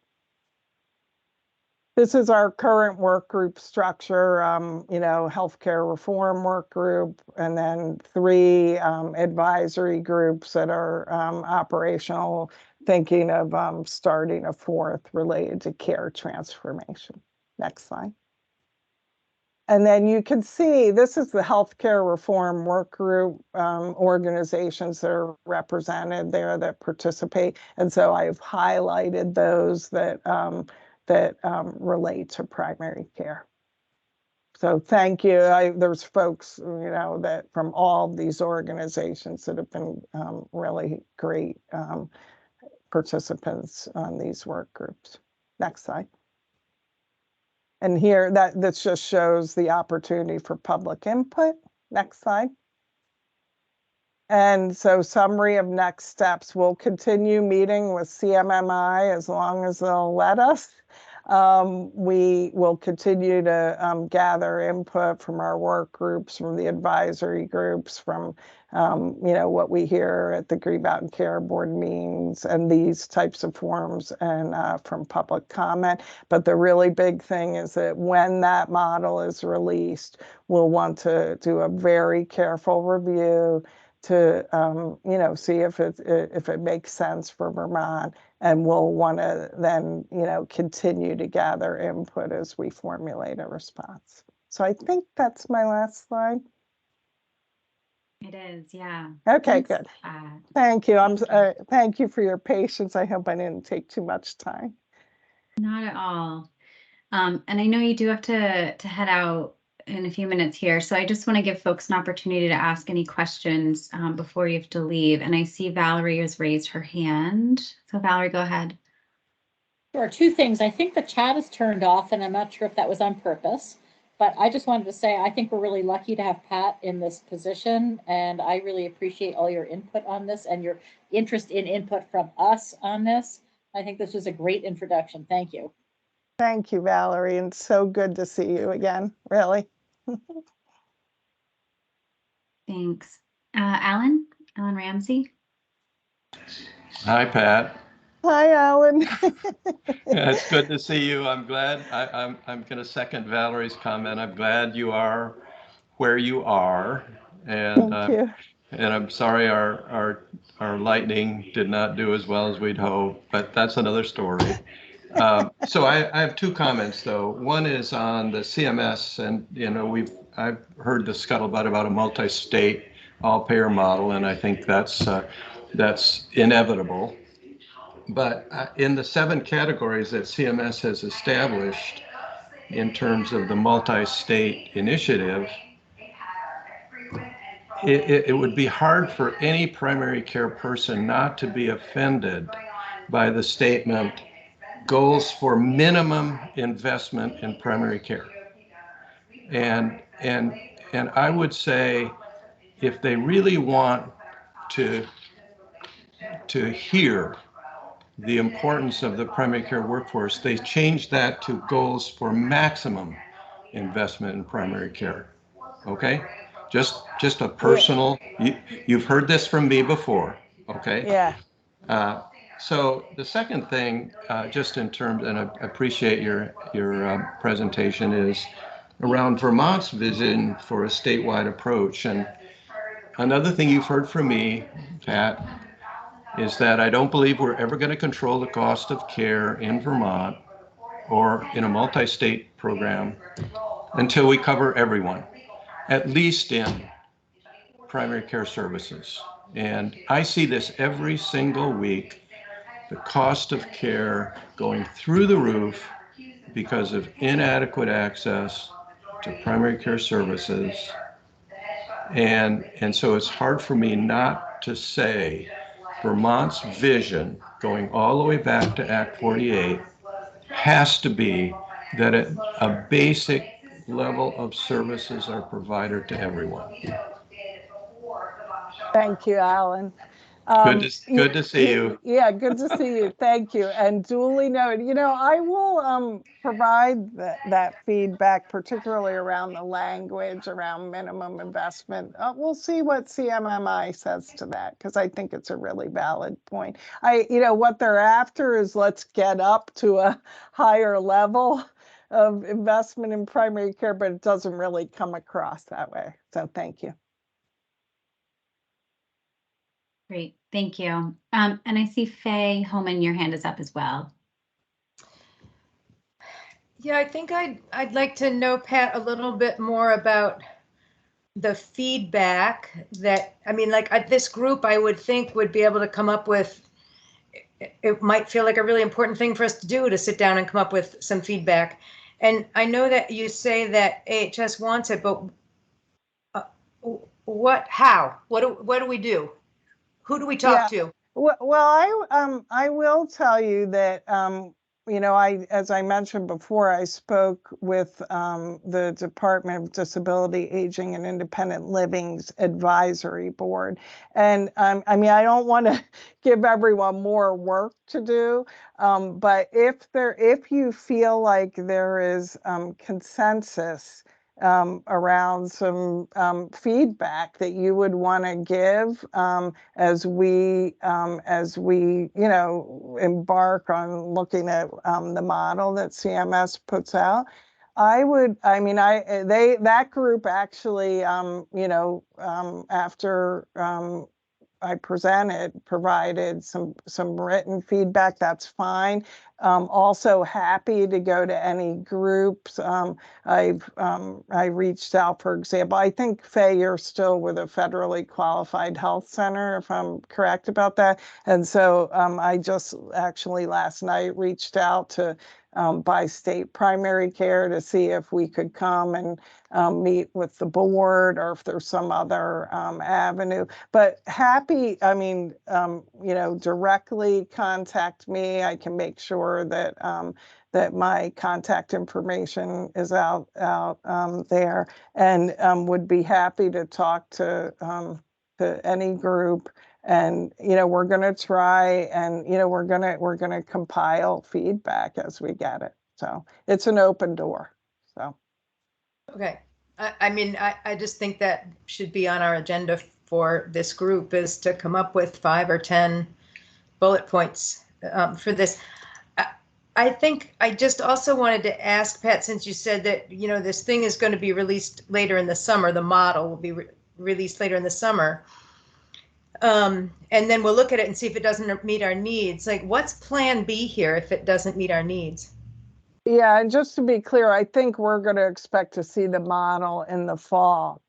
This is our current work group structure, healthcare reform work group, and then 3 advisory groups that are operational, thinking of starting a 4th related to care transformation. Next slide. And then you can see this is the healthcare reform work group organizations that are represented there that participate. And so I've highlighted those that relate to primary care. So thank you. There's folks, that from all these organizations that have been really great participants on these work groups. Next slide. And here, this just shows the opportunity for public input. Next slide. And so summary of next steps, we'll continue meeting with CMMI as long as they'll let us. We will continue to gather input from our work groups, from the advisory groups, from what we hear at the Green Mountain Care Board meetings and these types of forums, and from public comment. But the really big thing is that when that model is released, we'll want to do a very careful review to see if it makes sense for Vermont, and we'll want to then continue to gather input as we formulate a response. So I think that's my last slide. It is, yeah. Okay, Thanks, good. Thank you. Thank you for your patience. I hope I didn't take too much time. Not at all. And I know you do have to head out in a few minutes here, so I just want to give folks an opportunity to ask any questions before you have to leave. And I see Valerie has raised her hand. So Valerie, go ahead. Sure, 2 things. I think the chat is turned off, and I'm not sure if that was on purpose. But I just wanted to say, I think we're really lucky to have Pat in this position, and I really appreciate all your input on this and your interest in input from us on this. I think this was a great introduction. Thank you. Thank you, Valerie, and so good to see you again, really. Thanks. Alan Ramsey. Hi, Pat. Hi, Alan. Yeah, it's good to see you. I'm glad. I'm going to second Valerie's comment. I'm glad you are where you are, and Thank you. and I'm sorry our lightning did not do as well as we'd hoped, but that's another story. So I have two comments though. One is on the CMS, and I've heard the scuttlebutt about a multi-state all-payer model, and I think that's inevitable. But in the 7 categories that CMS has established in terms of the multi-state initiative, it would be hard for any primary care person not to be offended by the statement, goals for minimum investment in primary care. And I would say, if they really want to hear the importance of the primary care workforce, they change that to goals for maximum investment in primary care. Okay? Just a personal, you've heard this from me before, okay? Yeah. So the second thing, just in terms, and I appreciate your presentation, is around Vermont's vision for a statewide approach. And another thing you've heard from me, Pat, is that I don't believe we're ever going to control the cost of care in Vermont or in a multi-state program until we cover everyone, at least in primary care services. And I see this every single week, the cost of care going through the roof because of inadequate access to primary care services. And so it's hard for me not to say Vermont's vision, going all the way back to Act 48, has to be that a basic level of services are provided to everyone. Thank you, Alan. Good to see you. Yeah, good to see you. Thank you. And duly noted. I will provide that feedback, particularly around the language, around minimum investment. We'll see what CMMI says to that, because I think it's a really valid point. What they're after is, let's get up to a higher level of investment in primary care, but it doesn't really come across that way. So thank you. Great, thank you. And I see Faye Homan, your hand is up as well. Yeah, I think I'd like to know, Pat, a little bit more about the feedback that, this group, I would think, would be able to come up with, it might feel like a really important thing for us to do, to sit down and come up with some feedback. And I know that you say that AHS wants it, but how? What do we do? Who do we talk to? Well, I will tell you that, as I mentioned before, I spoke with the Department of Disability, Aging, and Independent Living's advisory board. And I don't want to give everyone more work to do, but if you feel like there is consensus around some feedback that you would want to give as we embark on looking at the model that CMS puts out. That group actually, after I provided some written feedback. That's fine. Also happy to go to any groups. I reached out, for example, I think, Faye, you're still with a federally qualified health center, if I'm correct about that. And so I just actually last night reached out to by state primary care to see if we could come and meet with the board, or if there's some other avenue. But happy, directly contact me. I can make sure that that my contact information is out there, and would be happy to talk to any group. And we're going to try, and we're going to compile feedback as we get it. So it's an open door. So okay. I mean, I just think that should be on our agenda for this group, is to come up with 5 or 10 bullet points for this. I think I just also wanted to ask, Pat, since you said that, this thing is going to be released later in the summer, the model will be released later in the summer. And then we'll look at it and see if it doesn't meet our needs. Like, what's plan B here if it doesn't meet our needs? Yeah, and just to be clear, I think we're going to expect to see the model in the fall.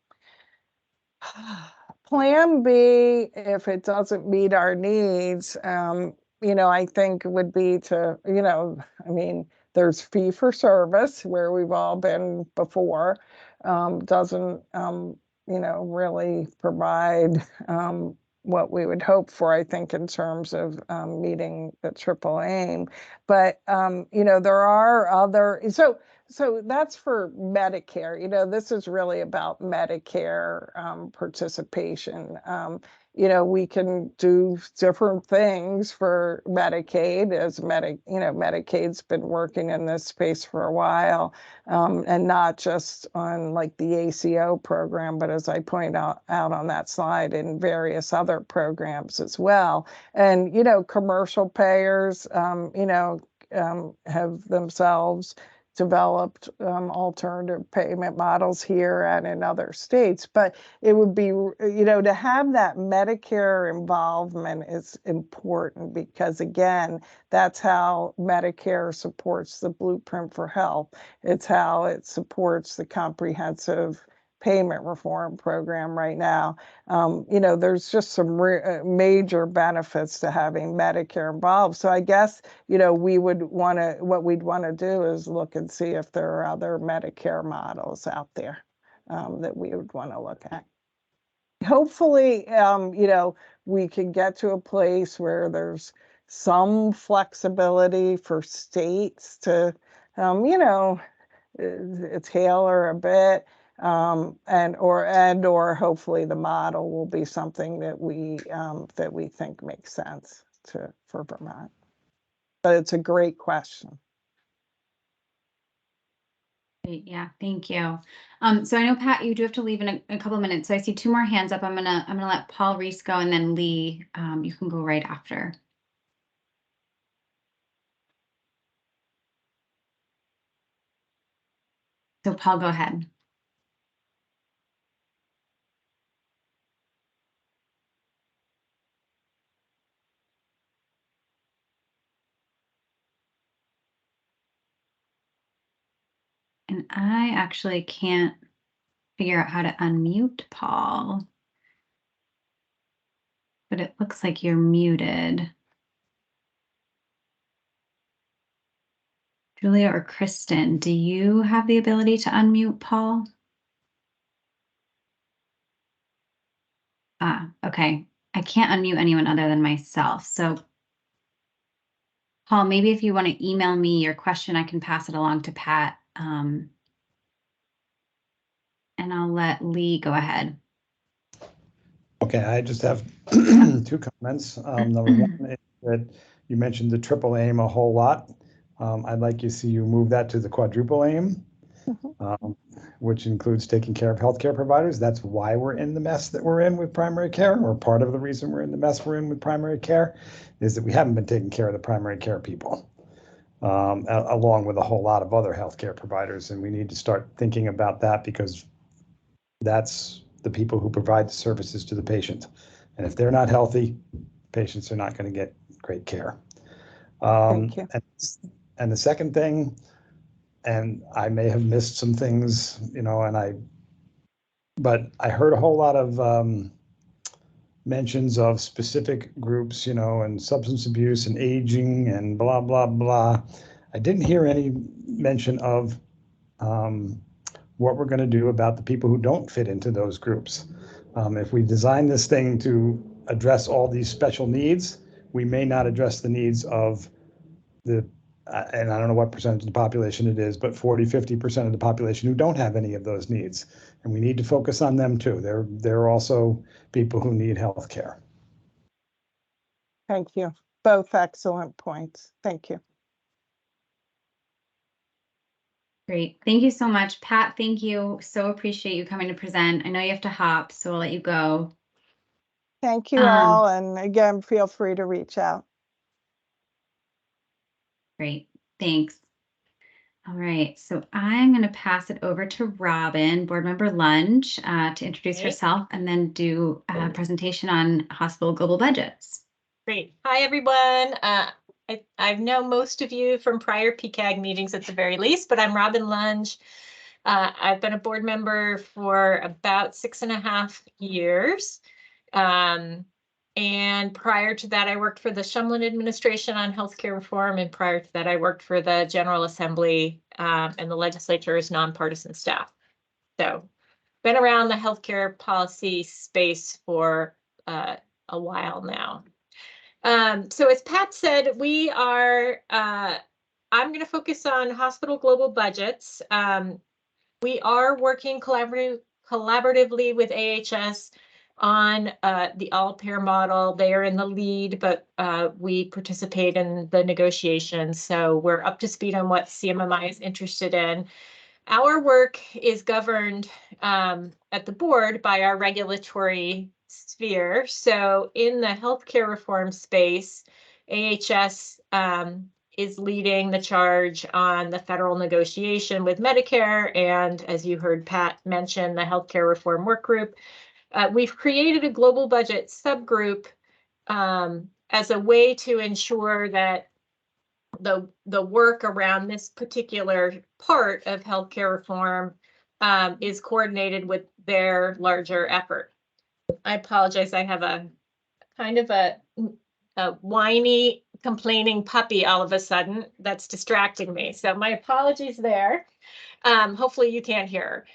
Plan B, if it doesn't meet our needs, I think would be to, I mean, there's fee for service where we've all been before, doesn't, really provide what we would hope for, I think, in terms of meeting the triple aim. But, there are other, so that's for Medicare. This is really about Medicare participation. We can do different things for Medicaid, as Medicaid's been working in this space for a while, and not just on like the ACO program, but as I point out on that slide, in various other programs as well. And commercial payers, have themselves developed alternative payment models here and in other states. But it would be, to have that Medicare involvement is important, because again, that's how Medicare supports the Blueprint for Health. It's how it supports the comprehensive payment reform program right now. There's just some major benefits to having Medicare involved. So I guess, what we'd want to do is look and see if there are other Medicare models out there that we would want to look at. Hopefully, we can get to a place where there's some flexibility for states to, tailor a bit. Or hopefully the model will be something that we think makes sense for Vermont. But it's a great question. Great, yeah, thank you. So I know, Pat, you do have to leave in a couple of minutes. So I see 2 more hands up. I'm gonna let Paul Reese go, and then Lee, you can go right after. So Paul, go ahead. And I actually can't figure out how to unmute Paul, but it looks like you're muted. Julia or Kristen, do you have the ability to unmute Paul? Okay. I can't unmute anyone other than myself. So Paul, maybe if you want to email me your question, I can pass it along to Pat. And I'll let Lee go ahead. Okay, I just have 2 comments. Number one is that you mentioned the triple aim a whole lot. I'd like to see you move that to the quadruple aim, which includes taking care of healthcare providers. That's why we're in the mess that we're in with primary care, or part of the reason we're in the mess we're in with primary care is that we haven't been taking care of the primary care people, along with a whole lot of other healthcare providers. And we need to start thinking about that, because that's the people who provide the services to the patient. And if they're not healthy, patients are not going to get great care. Thank you. And the second thing, and I may have missed some things, but I heard a whole lot of mentions of specific groups, and substance abuse and aging and blah, blah, blah. I didn't hear any mention of what we're going to do about the people who don't fit into those groups. If we design this thing to address all these special needs, we may not address the needs of the and I don't know what percentage of the population it is, but 40–50% of the population who don't have any of those needs. And we need to focus on them too. They're also people who need health care. Thank you. Both excellent points. Thank you. Great. Thank you so much, Pat. Thank you. So appreciate you coming to present. I know you have to hop, so I'll let you go. Thank you all. And again, feel free to reach out. Great. Thanks. All right. So I'm going to pass it over to Robin, Board Member Lunge, to introduce herself and then do a presentation on hospital global budgets. Great. Hi, everyone. I know most of you from prior PCAG meetings at the very least, but I'm Robin Lunge. I've been a board member for about 6.5 years. And prior to that, I worked for the Shumlin administration on healthcare reform. And prior to that, I worked for the General Assembly and the legislature as nonpartisan staff. So been around the healthcare policy space for a while now. So as Pat said, we are, I'm going to focus on hospital global budgets. We are working collaboratively with AHS on the all-payer model. They are in the lead, but we participate in the negotiations. So we're up to speed on what CMMI is interested in. Our work is governed at the board by our regulatory sphere. So in the healthcare reform space, AHS is leading the charge on the federal negotiation with Medicare. And as you heard Pat mention, the healthcare reform work group. We've created a global budget subgroup as a way to ensure that the work around this particular part of healthcare reform is coordinated with their larger effort. I apologize. I have a kind of a whiny, complaining puppy all of a sudden that's distracting me. So my apologies there. Hopefully you can't hear her.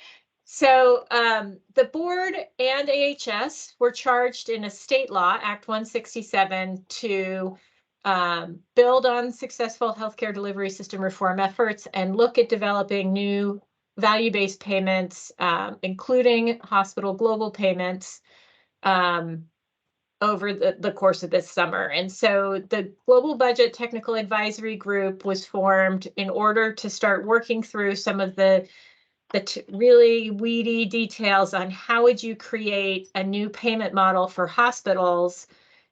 So the board and AHS were charged in a state law, Act 167, to build on successful healthcare delivery system reform efforts and look at developing new value-based payments, including hospital global payments, over the course of this summer. And so the Global Budget Technical Advisory Group was formed in order to start working through some of the really weedy details on how would you create a new payment model for hospitals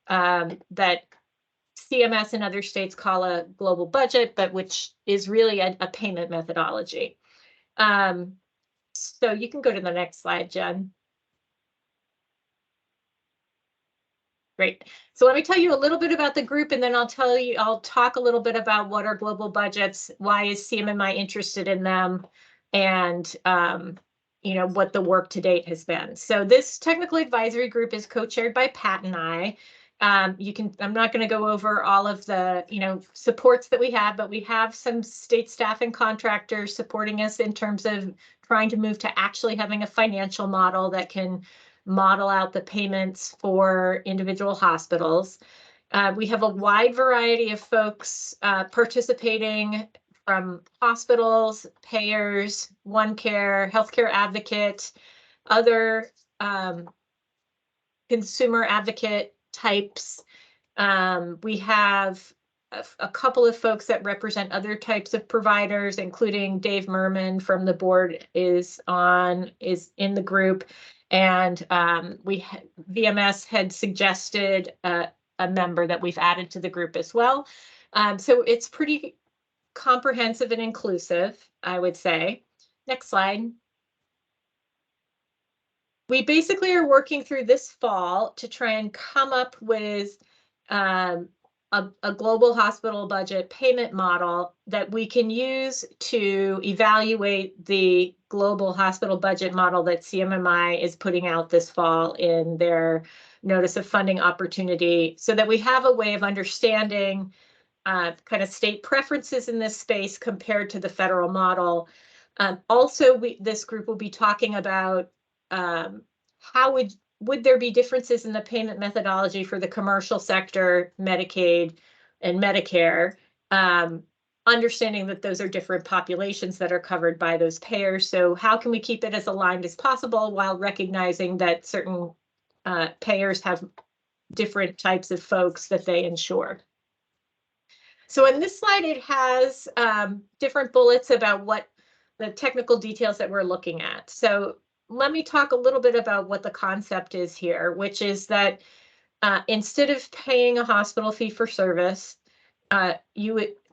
that CMS and other states call a global budget, but which is really a payment methodology. So you can go to the next slide, Jen. Great. So let me tell you a little bit about the group, and then I'll talk a little bit about what are global budgets, why is CMMI interested in them, and what the work to date has been. So this technical advisory group is co-chaired by Pat and I. I'm not going to go over all of the supports that we have, but we have some state staff and contractors supporting us in terms of trying to move to actually having a financial model that can model out the payments for individual hospitals. We have a wide variety of folks participating, from hospitals, payers, OneCare, healthcare advocate, other consumer advocate types. We have a couple of folks that represent other types of providers, including Dave Merman from the board is in the group. And VMS had suggested a member that we've added to the group as well. So it's pretty comprehensive and inclusive, I would say. Next slide. We basically are working through this fall to try and come up with a global hospital budget payment model that we can use to evaluate the global hospital budget model that CMMI is putting out this fall in their notice of funding opportunity, so that we have a way of understanding kind of state preferences in this space compared to the federal model. Also, this group will be talking about how would there be differences in the payment methodology for the commercial sector, Medicaid, and Medicare, understanding that those are different populations that are covered by those payers. So how can we keep it as aligned as possible while recognizing that certain payers have different types of folks that they insure? So in this slide, it has different bullets about what the technical details that we're looking at. So let me talk a little bit about what the concept is here, which is that instead of paying a hospital fee for service,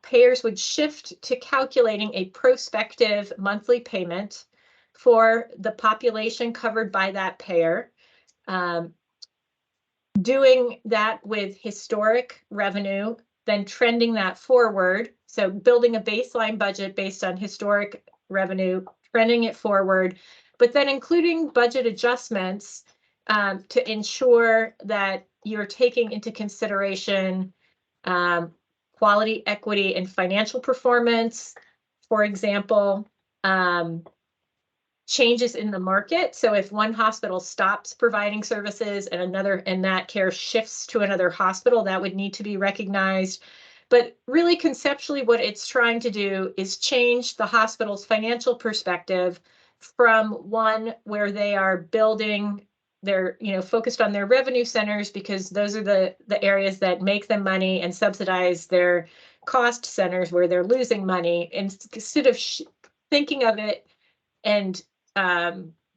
payers would shift to calculating a prospective monthly payment for the population covered by that payer, doing that with historic revenue, then trending that forward. So building a baseline budget based on historic revenue, trending it forward, but then including budget adjustments to ensure that you're taking into consideration quality, equity, and financial performance. For example, changes in the market. So if one hospital stops providing services and that care shifts to another hospital, that would need to be recognized. But really conceptually, what it's trying to do is change the hospital's financial perspective from one where they are building their, focused on their revenue centers because those are the areas that make them money, and subsidize their cost centers where they're losing money. Instead of thinking of it and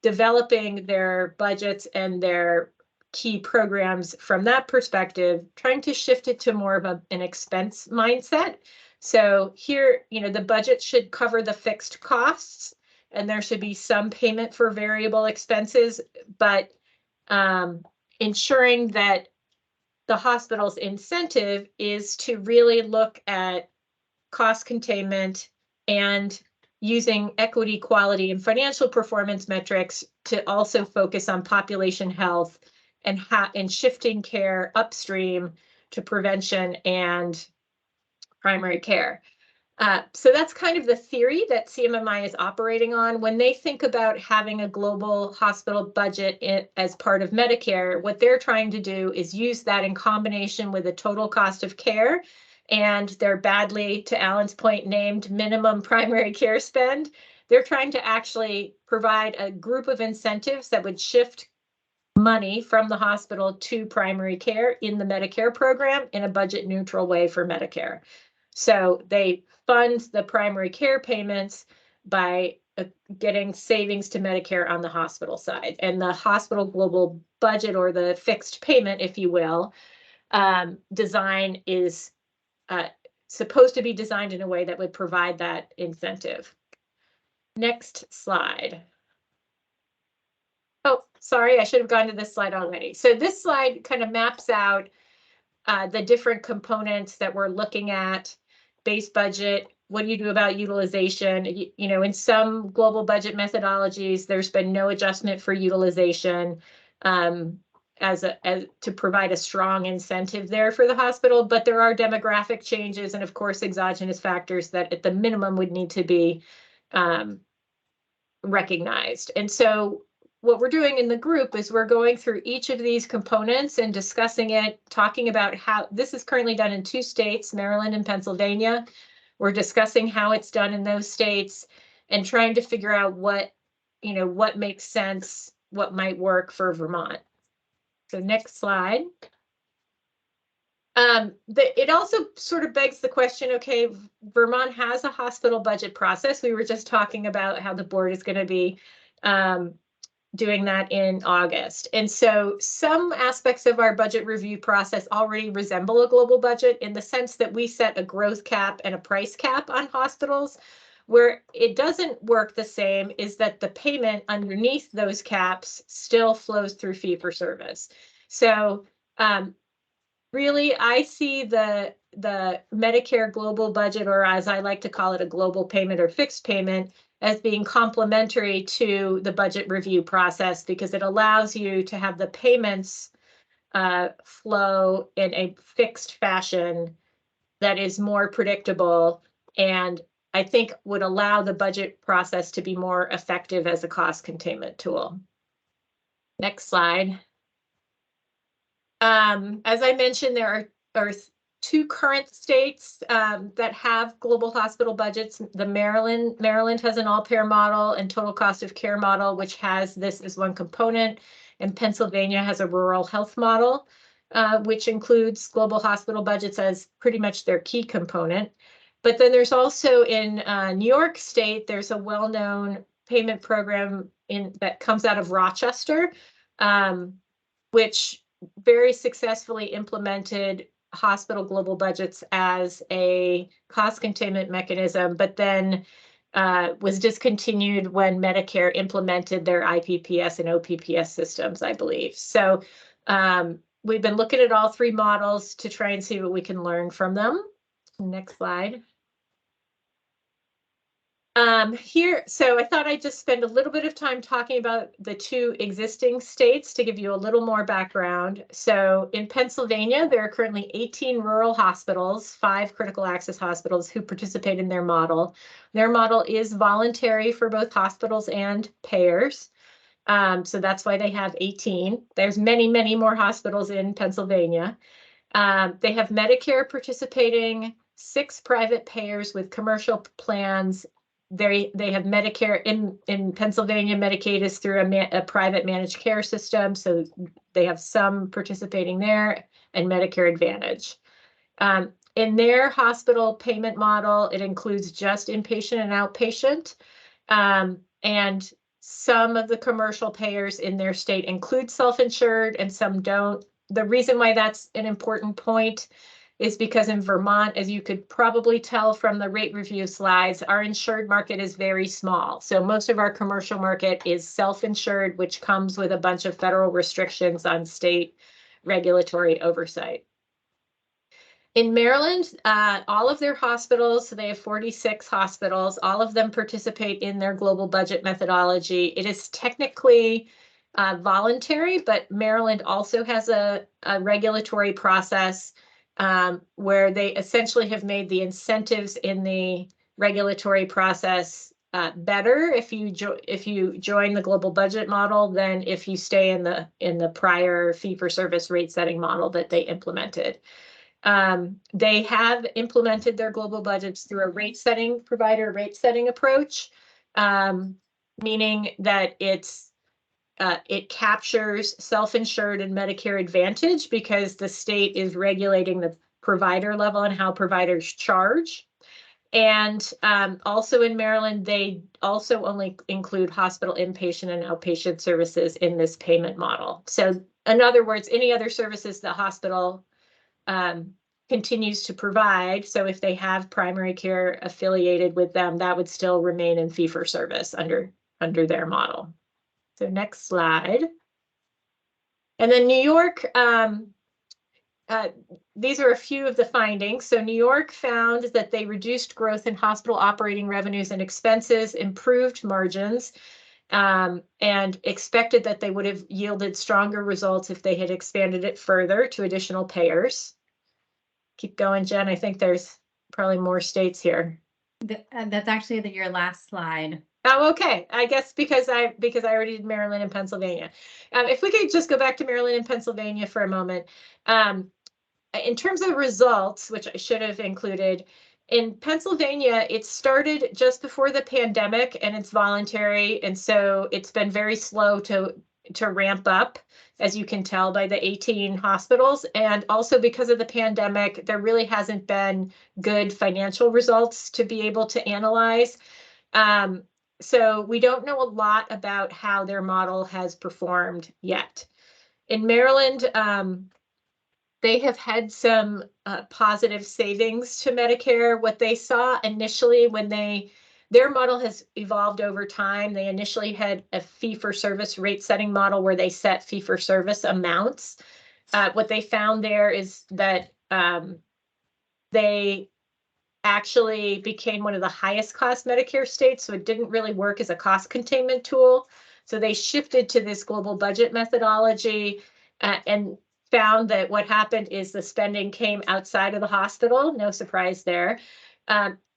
developing their budgets and their key programs from that perspective, trying to shift it to more of an expense mindset. So here, the budget should cover the fixed costs, and there should be some payment for variable expenses, but ensuring that the hospital's incentive is to really look at cost containment and using equity, quality, and financial performance metrics to also focus on population health and shifting care upstream to prevention and primary care. So that's kind of the theory that CMMI is operating on. When they think about having a global hospital budget as part of Medicare, what they're trying to do is use that in combination with a total cost of care and their badly, to Alan's point, named minimum primary care spend. They're trying to actually provide a group of incentives that would shift money from the hospital to primary care in the Medicare program in a budget neutral way for Medicare. So they fund the primary care payments by getting savings to Medicare on the hospital side. And the hospital global budget, or the fixed payment, if you will, design is supposed to be designed in a way that would provide that incentive. Next slide. Oh, sorry, I should have gone to this slide already. So this slide kind of maps out the different components that we're looking at. Base budget, what do you do about utilization? In some global budget methodologies, there's been no adjustment for utilization as to provide a strong incentive there for the hospital, but there are demographic changes and of course exogenous factors that at the minimum would need to be recognized. And so what we're doing in the group is we're going through each of these components and discussing it, talking about how this is currently done in 2 states, Maryland and Pennsylvania. We're discussing how it's done in those states and trying to figure out what makes sense, what might work for Vermont. So next slide. It also sort of begs the question, okay, Vermont has a hospital budget process. We were just talking about how the board is going to be doing that in August. And so some aspects of our budget review process already resemble a global budget in the sense that we set a growth cap and a price cap on hospitals. Where it doesn't work the same is that the payment underneath those caps still flows through fee for service. So really, I see the Medicare global budget, or as I like to call it, a global payment or fixed payment, as being complementary to the budget review process because it allows you to have the payments flow in a fixed fashion that is more predictable and I think would allow the budget process to be more effective as a cost containment tool. Next slide. As I mentioned, there are two current states that have global hospital budgets. The Maryland has an all-payer model and total cost of care model, which has this as one component, and Pennsylvania has a rural health model, which includes global hospital budgets as pretty much their key component. But then there's also in New York State, there's a well-known payment program that comes out of Rochester, which very successfully implemented hospital global budgets as a cost containment mechanism, but then was discontinued when Medicare implemented their IPPS and OPPS systems, I believe. So we've been looking at all three models to try and see what we can learn from them. Next slide. Here, so I thought I'd just spend a little bit of time talking about the two existing states to give you a little more background. So in Pennsylvania, there are currently 18 rural hospitals, 5 critical access hospitals who participate in their model. Their model is voluntary for both hospitals and payers. So that's why they have 18. There's many, many more hospitals in Pennsylvania. They have Medicare participating, 6 private payers with commercial plans. They have Medicare in Pennsylvania. Medicaid is through a private managed care system, so they have some participating there, and Medicare Advantage. In their hospital payment model, it includes just inpatient and outpatient, and some of the commercial payers in their state include self-insured and some don't. The reason why that's an important point is because in Vermont, as you could probably tell from the rate review slides, our insured market is very small. So most of our commercial market is self-insured, which comes with a bunch of federal restrictions on state regulatory oversight. In Maryland, all of their hospitals, so they have 46 hospitals, all of them participate in their global budget methodology. It is technically voluntary, but Maryland also has a regulatory process where they essentially have made the incentives in the regulatory process better if you join the global budget model than if you stay in the prior fee-for-service rate setting model that they implemented. They have implemented their global budgets through a provider rate setting approach, meaning that it captures self-insured and Medicare Advantage because the state is regulating the provider level and how providers charge. And also in Maryland, they also only include hospital inpatient and outpatient services in this payment model. So in other words, any other services the hospital continues to provide. So if they have primary care affiliated with them, that would still remain in fee-for-service under their model. So next slide. And then New York, these are a few of the findings. So New York found that they reduced growth in hospital operating revenues and expenses, improved margins, and expected that they would have yielded stronger results if they had expanded it further to additional payers. Keep going, Jen. I think there's probably more states here. That's actually your last slide. Oh, okay. I guess because I already did Maryland and Pennsylvania. If we could just go back to Maryland and Pennsylvania for a moment. In terms of results, which I should have included, in Pennsylvania, it started just before the pandemic and it's voluntary. And so it's been very slow to ramp up, as you can tell by the 18 hospitals. And also because of the pandemic, there really hasn't been good financial results to be able to analyze. So we don't know a lot about how their model has performed yet. In Maryland, they have had some positive savings to Medicare. What they saw initially when their model has evolved over time. They initially had a fee-for-service rate setting model where they set fee-for-service amounts. What they found there is that they actually became one of the highest cost Medicare states, so it didn't really work as a cost containment tool. So they shifted to this global budget methodology and found that what happened is the spending came outside of the hospital. No surprise there.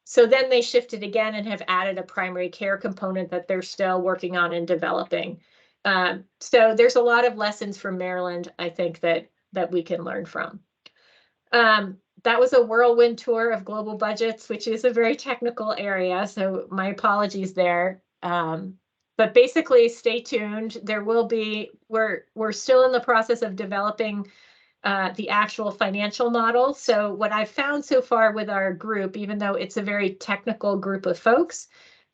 So then they shifted again and have added a primary care component that they're still working on and developing. So there's a lot of lessons from Maryland, I think, that we can learn from. that was a whirlwind tour of global budgets, which is a very technical area. So my apologies there. But basically, stay tuned. There will be, we're still in the process of developing the actual financial model. So what I've found so far with our group, even though it's a very technical group of folks,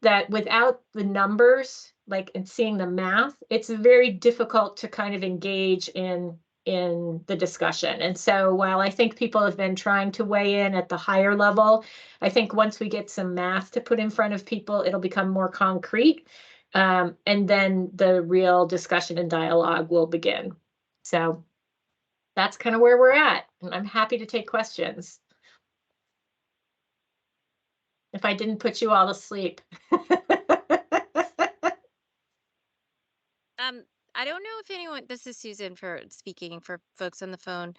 that without the numbers, like and seeing the math, it's very difficult to kind of engage in the discussion. And so while I think people have been trying to weigh in at the higher level, I think once we get some math to put in front of people, it'll become more concrete. And then the real discussion and dialogue will begin. So that's kind of where we're at. And I'm happy to take questions. If I didn't put you all to sleep. I don't know if anyone, this is Susan for speaking for folks on the phone.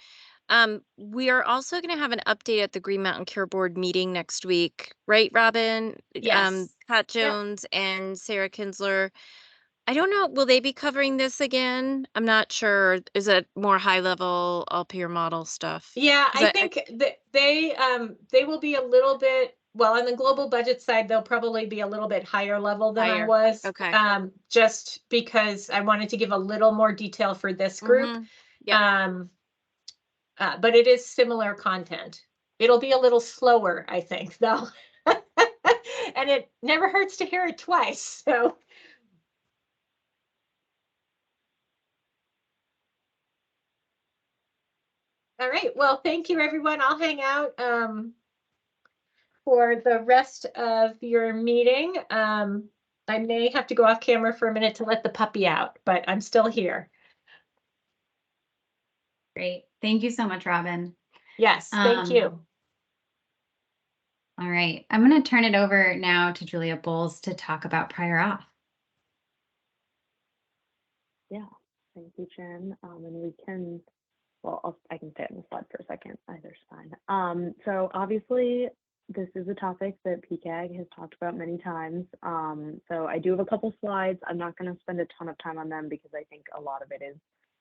We are also going to have an update at the Green Mountain Care Board meeting next week, right, Robin? Yes. Pat Jones and Sarah Kinsler. I don't know, will they be covering this again? I'm not sure. Is it more high level all peer model stuff? Yeah, I think that they will be a little bit, well, on the global budget side, they'll probably be a little bit higher level than I Higher. was. Okay. Just because I wanted to give a little more detail for this group. Yep. But it is similar content. It'll be a little slower, I think, though. And it never hurts to hear it twice. So all right. Well, thank you, everyone. I'll hang out for the rest of your meeting. I may have to go off camera for a minute to let the puppy out, but I'm still here. Great. Thank you so much, Robin. Yes, thank you. All right. I'm going to turn it over now to Julia Bowles to talk about prior auth. Yeah, thank you, Jen. And we can, well, I can stay on the slide for a second. Either's fine. So obviously, this is a topic that PCAG has talked about many times. So I do have a couple slides. I'm not going to spend a ton of time on them because I think a lot of it is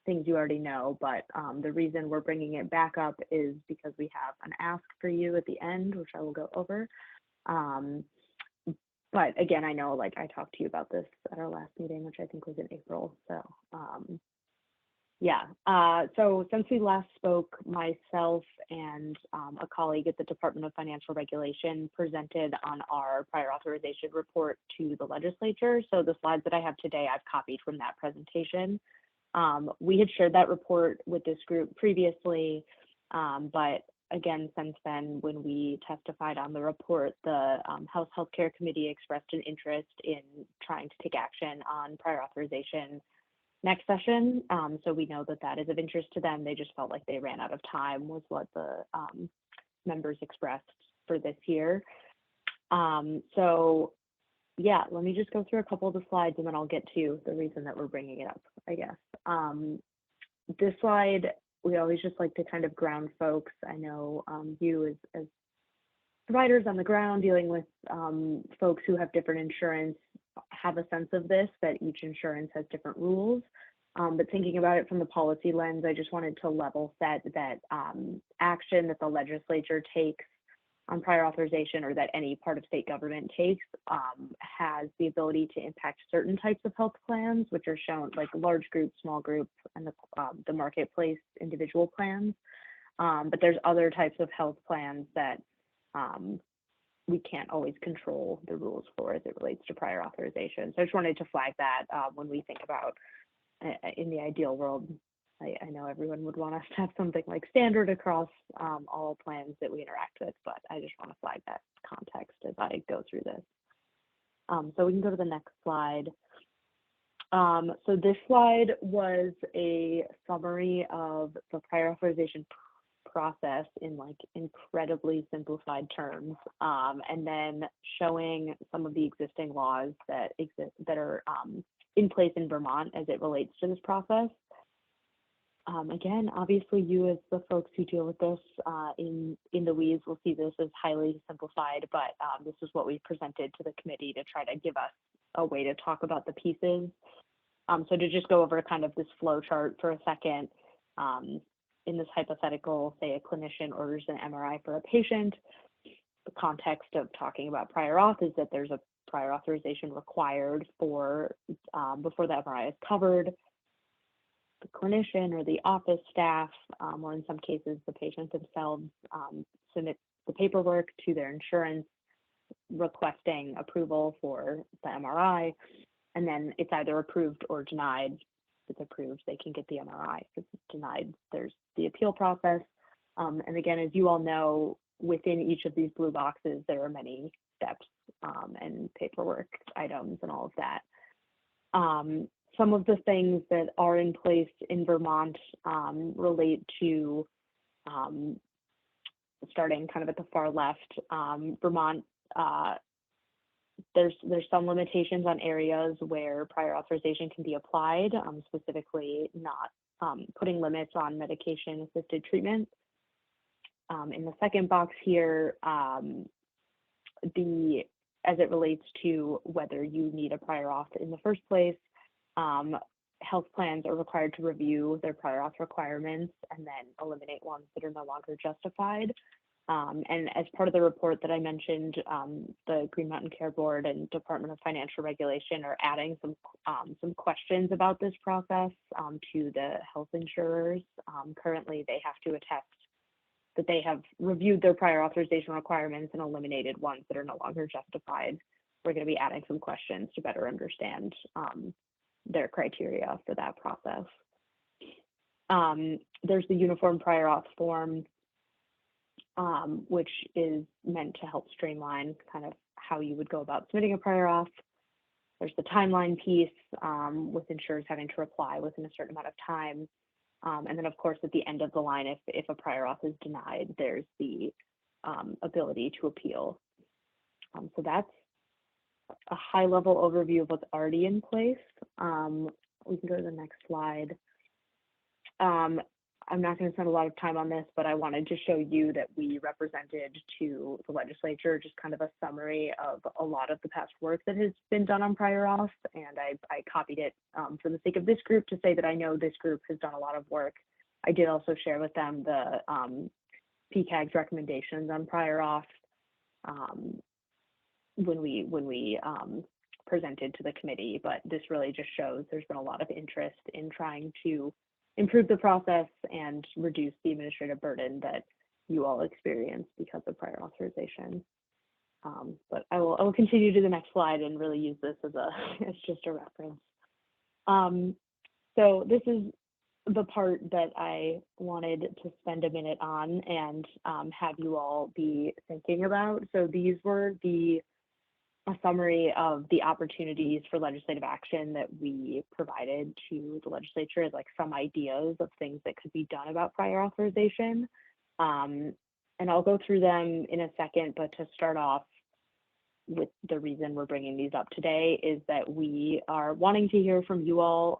things you already know. But the reason we're bringing it back up is because we have an ask for you at the end, which I will go over. But again, I know like I talked to you about this at our last meeting, which I think was in April. So yeah, so since we last spoke, myself and a colleague at the Department of Financial Regulation presented on our prior authorization report to the legislature. So the slides that I have today, I've copied from that presentation. We had shared that report with this group previously, but again, since then, when we testified on the report, the House Healthcare Committee expressed an interest in trying to take action on prior authorization next session. So we know that that is of interest to them. They just felt like they ran out of time was what the members expressed for this year. So yeah, let me just go through a couple of the slides and then I'll get to the reason that we're bringing it up, I guess. This slide, we always just like to kind of ground folks. I know you as providers on the ground dealing with folks who have different insurance have a sense of this, that each insurance has different rules. But thinking about it from the policy lens, I just wanted to level set that action that the legislature takes on prior authorization or that any part of state government takes has the ability to impact certain types of health plans, which are shown like large group, small group, and the marketplace individual plans. But there's other types of health plans that we can't always control the rules for as it relates to prior authorization. So I just wanted to flag that when we think about in the ideal world, I know everyone would want us to have something like standard across all plans that we interact with, but I just want to flag that context as I go through this. So we can go to the next slide. So this slide was a summary of the prior authorization process in like incredibly simplified terms, and then showing some of the existing laws that exist that are in place in Vermont as it relates to this process. Again, obviously you as the folks who deal with this in the weeds will see this as highly simplified, but this is what we presented to the committee to try to give us a way to talk about the pieces. So to just go over kind of this flow chart for a second, in this hypothetical, say a clinician orders an MRI for a patient, the context of talking about prior auth is that there's a prior authorization required for before the MRI is covered. The clinician or the office staff, or in some cases the patient themselves, submit the paperwork to their insurance requesting approval for the MRI, and then it's either approved or denied. If it's approved, they can get the MRI. If it's denied, there's the appeal process. And again, as you all know, within each of these blue boxes, there are many steps and paperwork items and all of that. Some of the things that are in place in Vermont relate to, starting kind of at the far left, Vermont, there's some limitations on areas where prior authorization can be applied, specifically not putting limits on medication-assisted treatment. In the second box here, as it relates to whether you need a prior auth in the first place, health plans are required to review their prior auth requirements and then eliminate ones that are no longer justified. And as part of the report that I mentioned, the Green Mountain Care Board and Department of Financial Regulation are adding some questions about this process to the health insurers. Currently, they have to attest that they have reviewed their prior authorization requirements and eliminated ones that are no longer justified. We're going to be adding some questions to better understand their criteria for that process. There's the uniform prior auth form, which is meant to help streamline kind of how you would go about submitting a prior auth. There's the timeline piece with insurers having to reply within a certain amount of time. And then of course, at the end of the line, if a prior auth is denied, there's the ability to appeal. So that's a high level overview of what's already in place. We can go to the next slide. I'm not going to spend a lot of time on this, but I wanted to show you that we represented to the legislature just kind of a summary of a lot of the past work that has been done on prior auth. And I copied it for the sake of this group to say that I know this group has done a lot of work. I did also share with them the PCAG's recommendations on prior auth when we presented to the committee, but this really just shows there's been a lot of interest in trying to improve the process and reduce the administrative burden that you all experience because of prior authorization. But I will continue to the next slide and really use this as as just a reference. So this is the part that I wanted to spend a minute on and have you all be thinking about. So these were a summary of the opportunities for legislative action that we provided to the legislature as like some ideas of things that could be done about prior authorization. And I'll go through them in a second, but to start off with the reason we're bringing these up today is that we are wanting to hear from you all,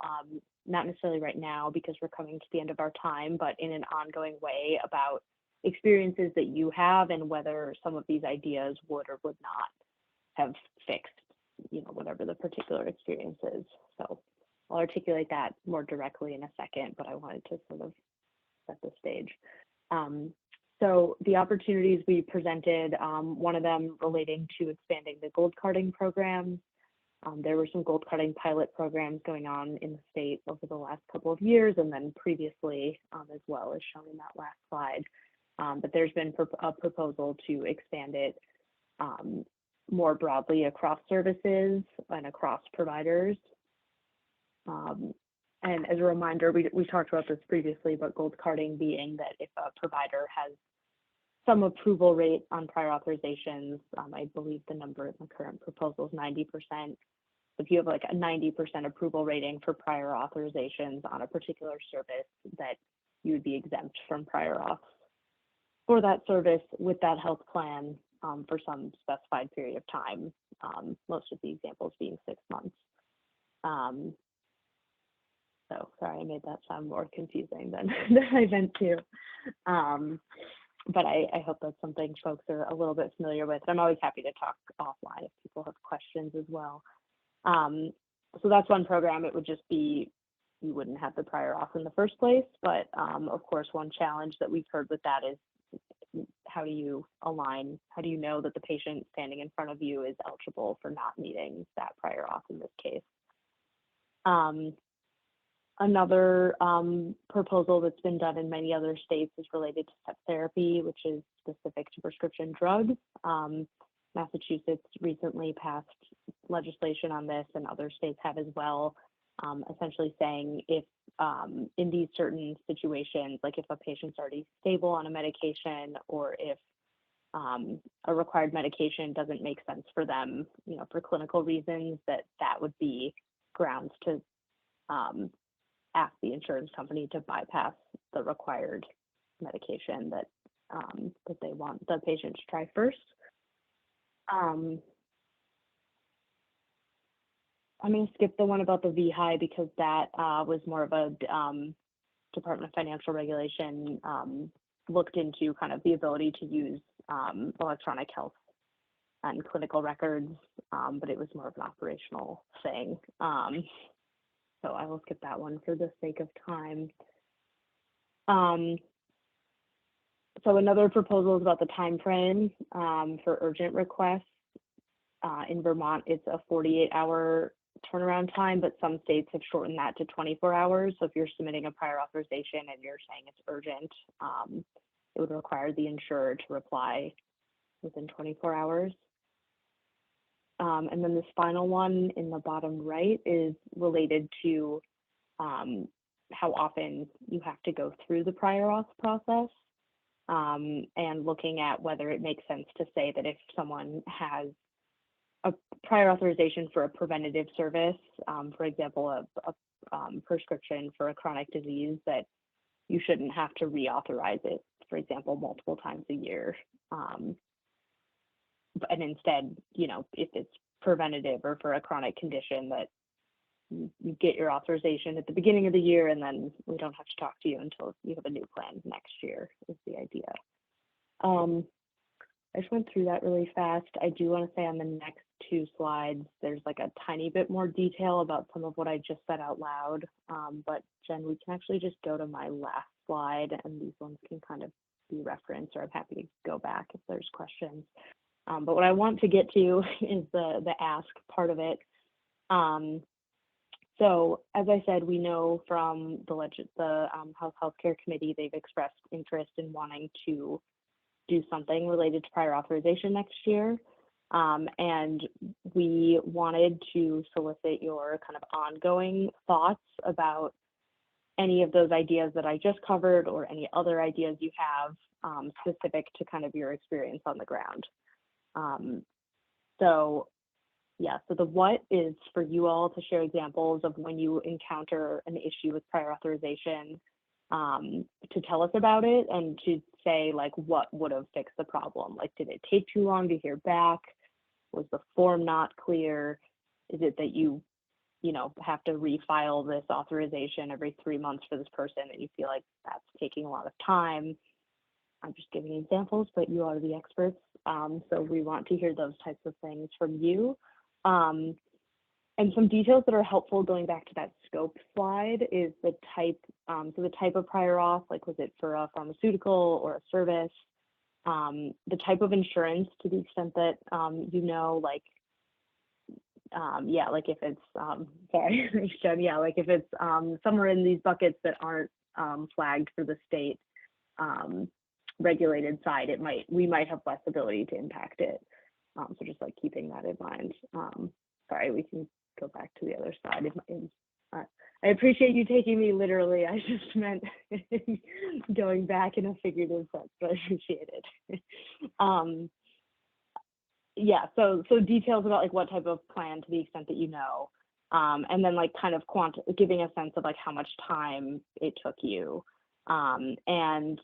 not necessarily right now because we're coming to the end of our time, but in an ongoing way about experiences that you have and whether some of these ideas would or would not have fixed, whatever the particular experience is. So I'll articulate that more directly in a second, but I wanted to sort of set the stage. So the opportunities we presented, one of them relating to expanding the gold carding program. There were some gold carding pilot programs going on in the state over the last couple of years and then previously as well, as shown in that last slide. But there's been a proposal to expand it more broadly across services and across providers. And as a reminder, we talked about this previously, but gold carding being that if a provider has some approval rate on prior authorizations, I believe the number in the current proposal is 90%. If you have like a 90% approval rating for prior authorizations on a particular service, that you would be exempt from prior auths for that service with that health plan for some specified period of time, most of the examples being 6 months. So sorry, I made that sound more confusing than I meant to. But I hope that's something folks are a little bit familiar with. I'm always happy to talk offline if people have questions as well. So that's one program. It would just be you wouldn't have the prior auth in the first place. But of course, one challenge that we've heard with that is how do you know that the patient standing in front of you is eligible for not needing that prior auth in this case? Another proposal that's been done in many other states is related to step therapy, which is specific to prescription drugs. Massachusetts recently passed legislation on this, and other states have as well, essentially saying if in these certain situations, like if a patient's already stable on a medication, or if a required medication doesn't make sense for them, for clinical reasons, that would be grounds to ask the insurance company to bypass the required medication that that they want the patient to try first. I'm going to skip the one about the VHI because that was more of a Department of Financial Regulation looked into kind of the ability to use electronic health and clinical records, but it was more of an operational thing. So I will skip that one for the sake of time. So another proposal is about the time frame for urgent requests. In Vermont, it's a 48-hour turnaround time, but some states have shortened that to 24 hours. So if you're submitting a prior authorization and you're saying it's urgent, it would require the insurer to reply within 24 hours. And then this final one in the bottom right is related to how often you have to go through the prior auth process, and looking at whether it makes sense to say that if someone has a prior authorization for a preventative service, for example, a prescription for a chronic disease, that you shouldn't have to reauthorize it, for example, multiple times a year. And instead, if it's preventative or for a chronic condition, that you get your authorization at the beginning of the year, and then we don't have to talk to you until you have a new plan next year, is the idea. I just went through that really fast. I do want to say on the next two slides, there's like a tiny bit more detail about some of what I just said out loud. But Jen, we can actually just go to my last slide, and these ones can kind of be referenced, or I'm happy to go back if there's questions. But what I want to get to is the ask part of it. So as I said, we know from the House Healthcare Committee, they've expressed interest in wanting to do something related to prior authorization next year. And we wanted to solicit your kind of ongoing thoughts about any of those ideas that I just covered, or any other ideas you have specific to kind of your experience on the ground. So the what is for you all to share examples of when you encounter an issue with prior authorization, to tell us about it, and to say like what would have fixed the problem. Like, did it take too long to hear back? Was the form not clear? Is it that you have to refile this authorization every 3 months for this person, and you feel like that's taking a lot of time? I'm just giving examples, but you are the experts. So we want to hear those types of things from you. And some details that are helpful, going back to that scope slide, is the type, so the type of prior auth, like was it for a pharmaceutical or a service? The type of insurance, to the extent that like if it's, sorry, Jen, like if it's somewhere in these buckets that aren't flagged for the state regulated side, we might have less ability to impact it. So just like keeping that in mind. Sorry, we can go back to the other side. I appreciate you taking me literally. I just meant going back in a figurative sense, but I appreciate it. So details about like what type of plan, to the extent that and then like kind of giving a sense of like how much time it took you. And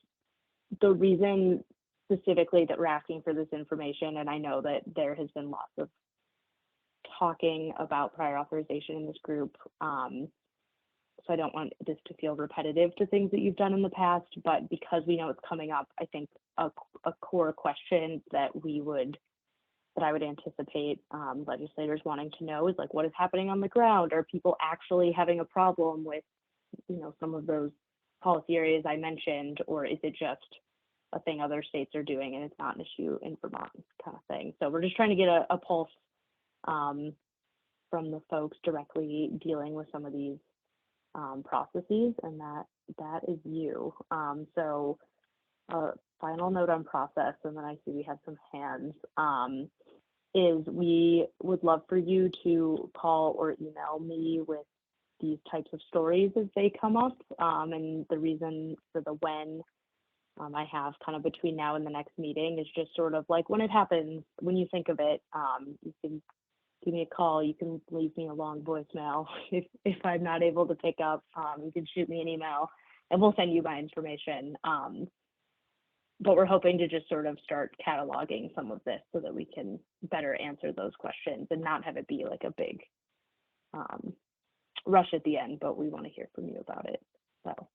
the reason specifically that we're asking for this information, and I know that there has been lots of talking about prior authorization in this group, so I don't want this to feel repetitive to things that you've done in the past, but because we know it's coming up, I think a core question that I would anticipate legislators wanting to know is like, what is happening on the ground? Are people actually having a problem with some of those policy areas I mentioned, or is it just a thing other states are doing and it's not an issue in Vermont kind of thing? So we're just trying to get a pulse from the folks directly dealing with some of these processes, and that is you. So final note on process, and then I see we have some hands, is we would love for you to call or email me with these types of stories as they come up, and the reason for the when I have kind of between now and the next meeting is just sort of like when it happens, when you think of it, you can give me a call, you can leave me a long voicemail if I'm not able to pick up, you can shoot me an email and we'll send you my information. But we're hoping to just sort of start cataloging some of this so that we can better answer those questions and not have it be like a big rush at the end, but we want to hear from you about it. So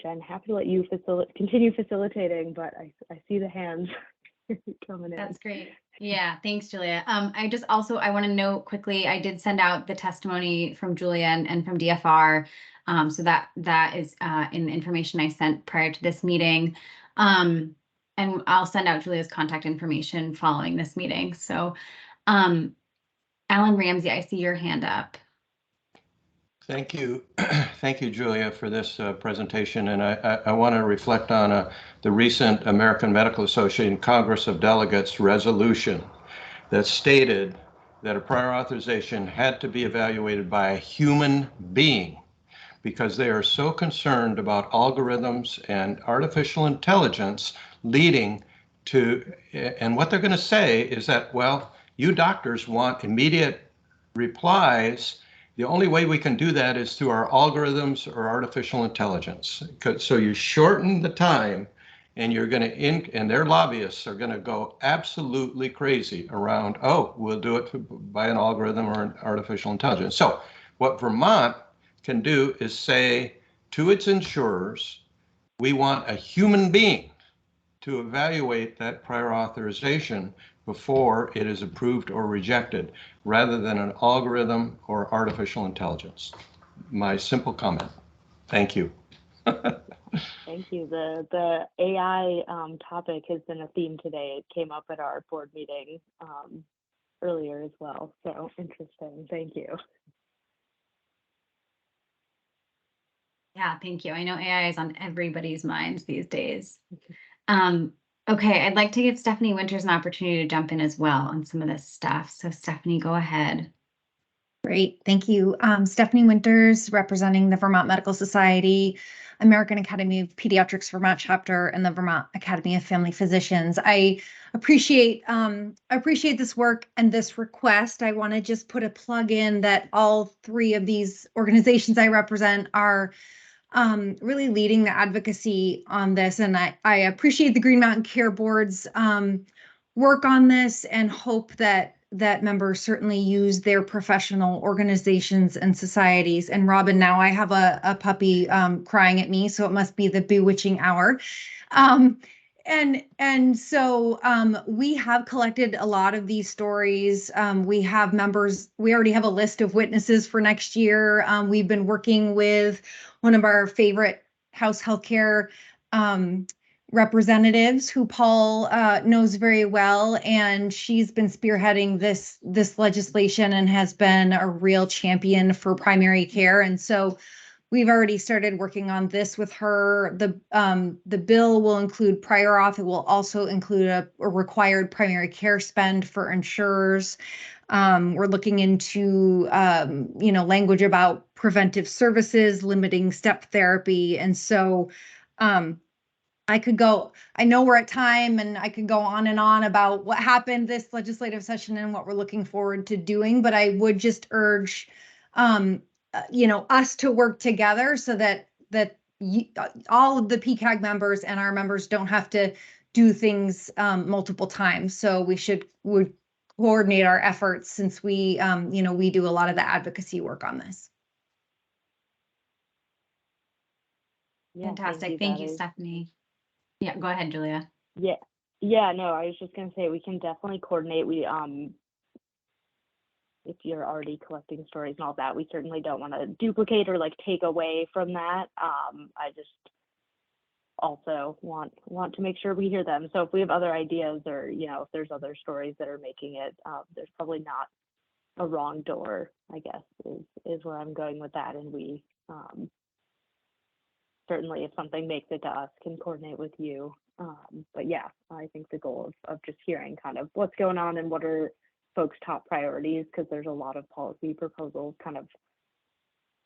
Jen, happy to let you continue facilitating, but I see the hands coming in. That's great. Yeah, thanks, Julia. I want to note quickly, I did send out the testimony from Julia and from DFR. So that is in the information I sent prior to this meeting. And I'll send out Julia's contact information following this meeting. So Alan Ramsey, I see your hand up. Thank you. Thank you, Julia, for this presentation. And I want to reflect on the recent American Medical Association Congress of Delegates resolution that stated that a prior authorization had to be evaluated by a human being because they are so concerned about algorithms and artificial intelligence leading to, and what they're going to say is that, well, you doctors want immediate replies. The only way we can do that is through our algorithms or artificial intelligence. So you shorten the time, and you're going to, and their lobbyists are going to go absolutely crazy around, oh, we'll do it by an algorithm or an artificial intelligence. So what Vermont can do is say to its insurers, we want a human being to evaluate that prior authorization before it is approved or rejected, rather than an algorithm or artificial intelligence. My simple comment. Thank you. Thank you. The AI topic has been a theme today. It came up at our board meeting earlier as well. So interesting. Thank you. Yeah, thank you. I know AI is on everybody's minds these days. Okay, I'd like to give Stephanie Winters an opportunity to jump in as well on some of this stuff. So Stephanie, go ahead. Great, thank you. Stephanie Winters, representing the Vermont Medical Society, American Academy of Pediatrics Vermont chapter, and the Vermont Academy of Family Physicians. I appreciate this work and this request. I want to just put a plug in that all three of these organizations I represent are really leading the advocacy on this. And I appreciate the Green Mountain Care Board's work on this and hope that members certainly use their professional organizations and societies. And Robin, now I have a puppy crying at me, so it must be the bewitching hour. And so we have collected a lot of these stories. We have members, we already have a list of witnesses for next year. We've been working with one of our favorite House Healthcare representatives who Paul knows very well, and she's been spearheading this legislation and has been a real champion for primary care. And so we've already started working on this with her. The bill will include prior auth. It will also include a required primary care spend for insurers. We're looking into language about preventive services, limiting step therapy, and so I know we're at time and I could go on and on about what happened this legislative session and what we're looking forward to doing, but I would just urge, us to work together so that all of the PCAG members and our members don't have to do things multiple times. So would coordinate our efforts since we do a lot of the advocacy work on this. Yeah, fantastic. Thank you, Stephanie. Yeah, go ahead, Julia. Yeah, no, I was just going to say we can definitely coordinate. We if you're already collecting stories and all that, we certainly don't want to duplicate or like take away from that. I just also want to make sure we hear them. So if we have other ideas, or if there's other stories that are making it, there's probably not a wrong door, I guess, is where I'm going with that. And we certainly, if something makes it to us, can coordinate with you. But yeah, I think the goal of just hearing kind of what's going on and what are folks' top priorities, because there's a lot of policy proposals kind of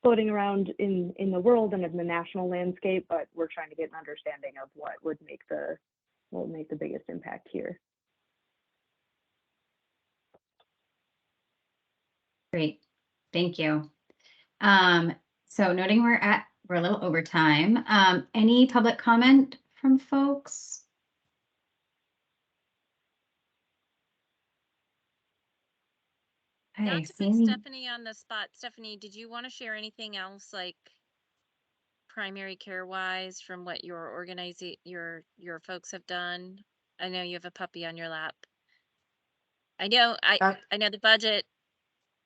floating around in the world and in the national landscape, but we're trying to get an understanding of what would make the biggest impact here. Great, thank you. So noting we're a little over time. Any public comment from folks? Not to put Stephanie on the spot. Stephanie, did you want to share anything else, like primary care wise, from what your your folks have done? I know you have a puppy on your lap. I know the budget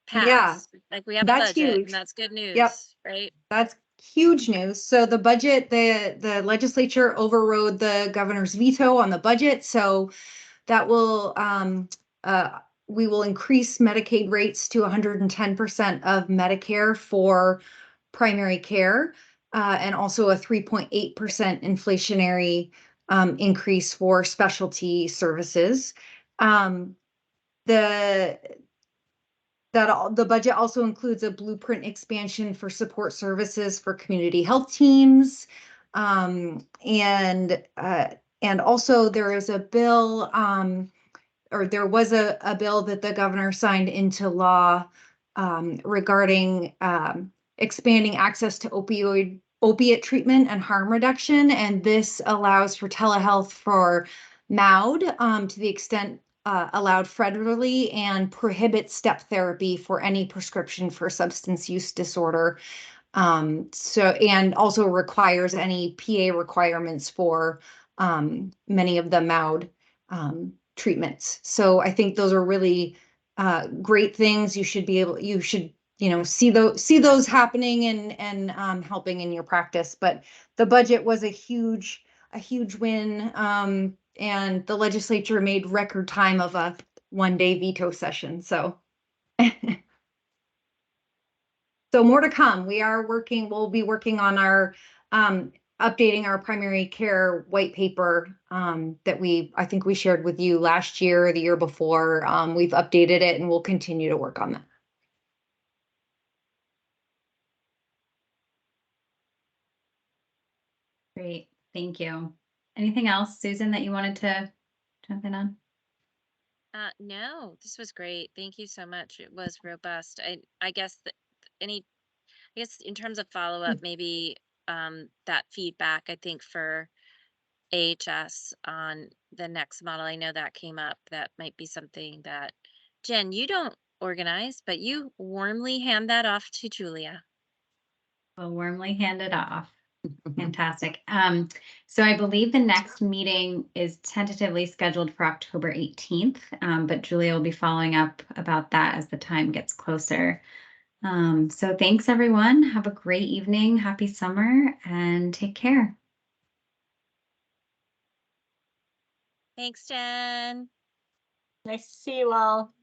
passed. Yeah, Like we have a that's budget, huge. and that's good news, Yep. right? That's huge news. So the budget, the legislature overrode the governor's veto on the budget. So that will we will increase Medicaid rates to 110% of Medicare for primary care, and also a 3.8% inflationary increase for specialty services. The budget also includes a blueprint expansion for support services for community health teams. And also there is a bill, or there was a bill that the governor signed into law regarding expanding access to opiate treatment and harm reduction. And this allows for telehealth for MAUD to the extent allowed federally, and prohibits step therapy for any prescription for substance use disorder. And also requires any PA requirements for many of the MAUD treatments. So I think those are really great things. You should see those happening and helping in your practice. But the budget was a huge win. And the legislature made record time of a one-day veto session. So, so more to come. We'll be working on our updating our primary care white paper that I think we shared with you last year or the year before. We've updated it and we'll continue to work on that. Great, thank you. Anything else, Susan, that you wanted to jump in on? No, this was great. Thank you so much. It was robust. I guess in terms of follow-up, maybe that feedback, I think, for AHS on the next model. I know that came up. That might be something that, Jen, you don't organize, but you warmly hand that off to Julia. We'll warmly hand it off. Fantastic. So I believe the next meeting is tentatively scheduled for October 18th, but Julia will be following up about that as the time gets closer. So thanks, everyone. Have a great evening. Happy summer and take care. Thanks, Jen. Nice to see you all.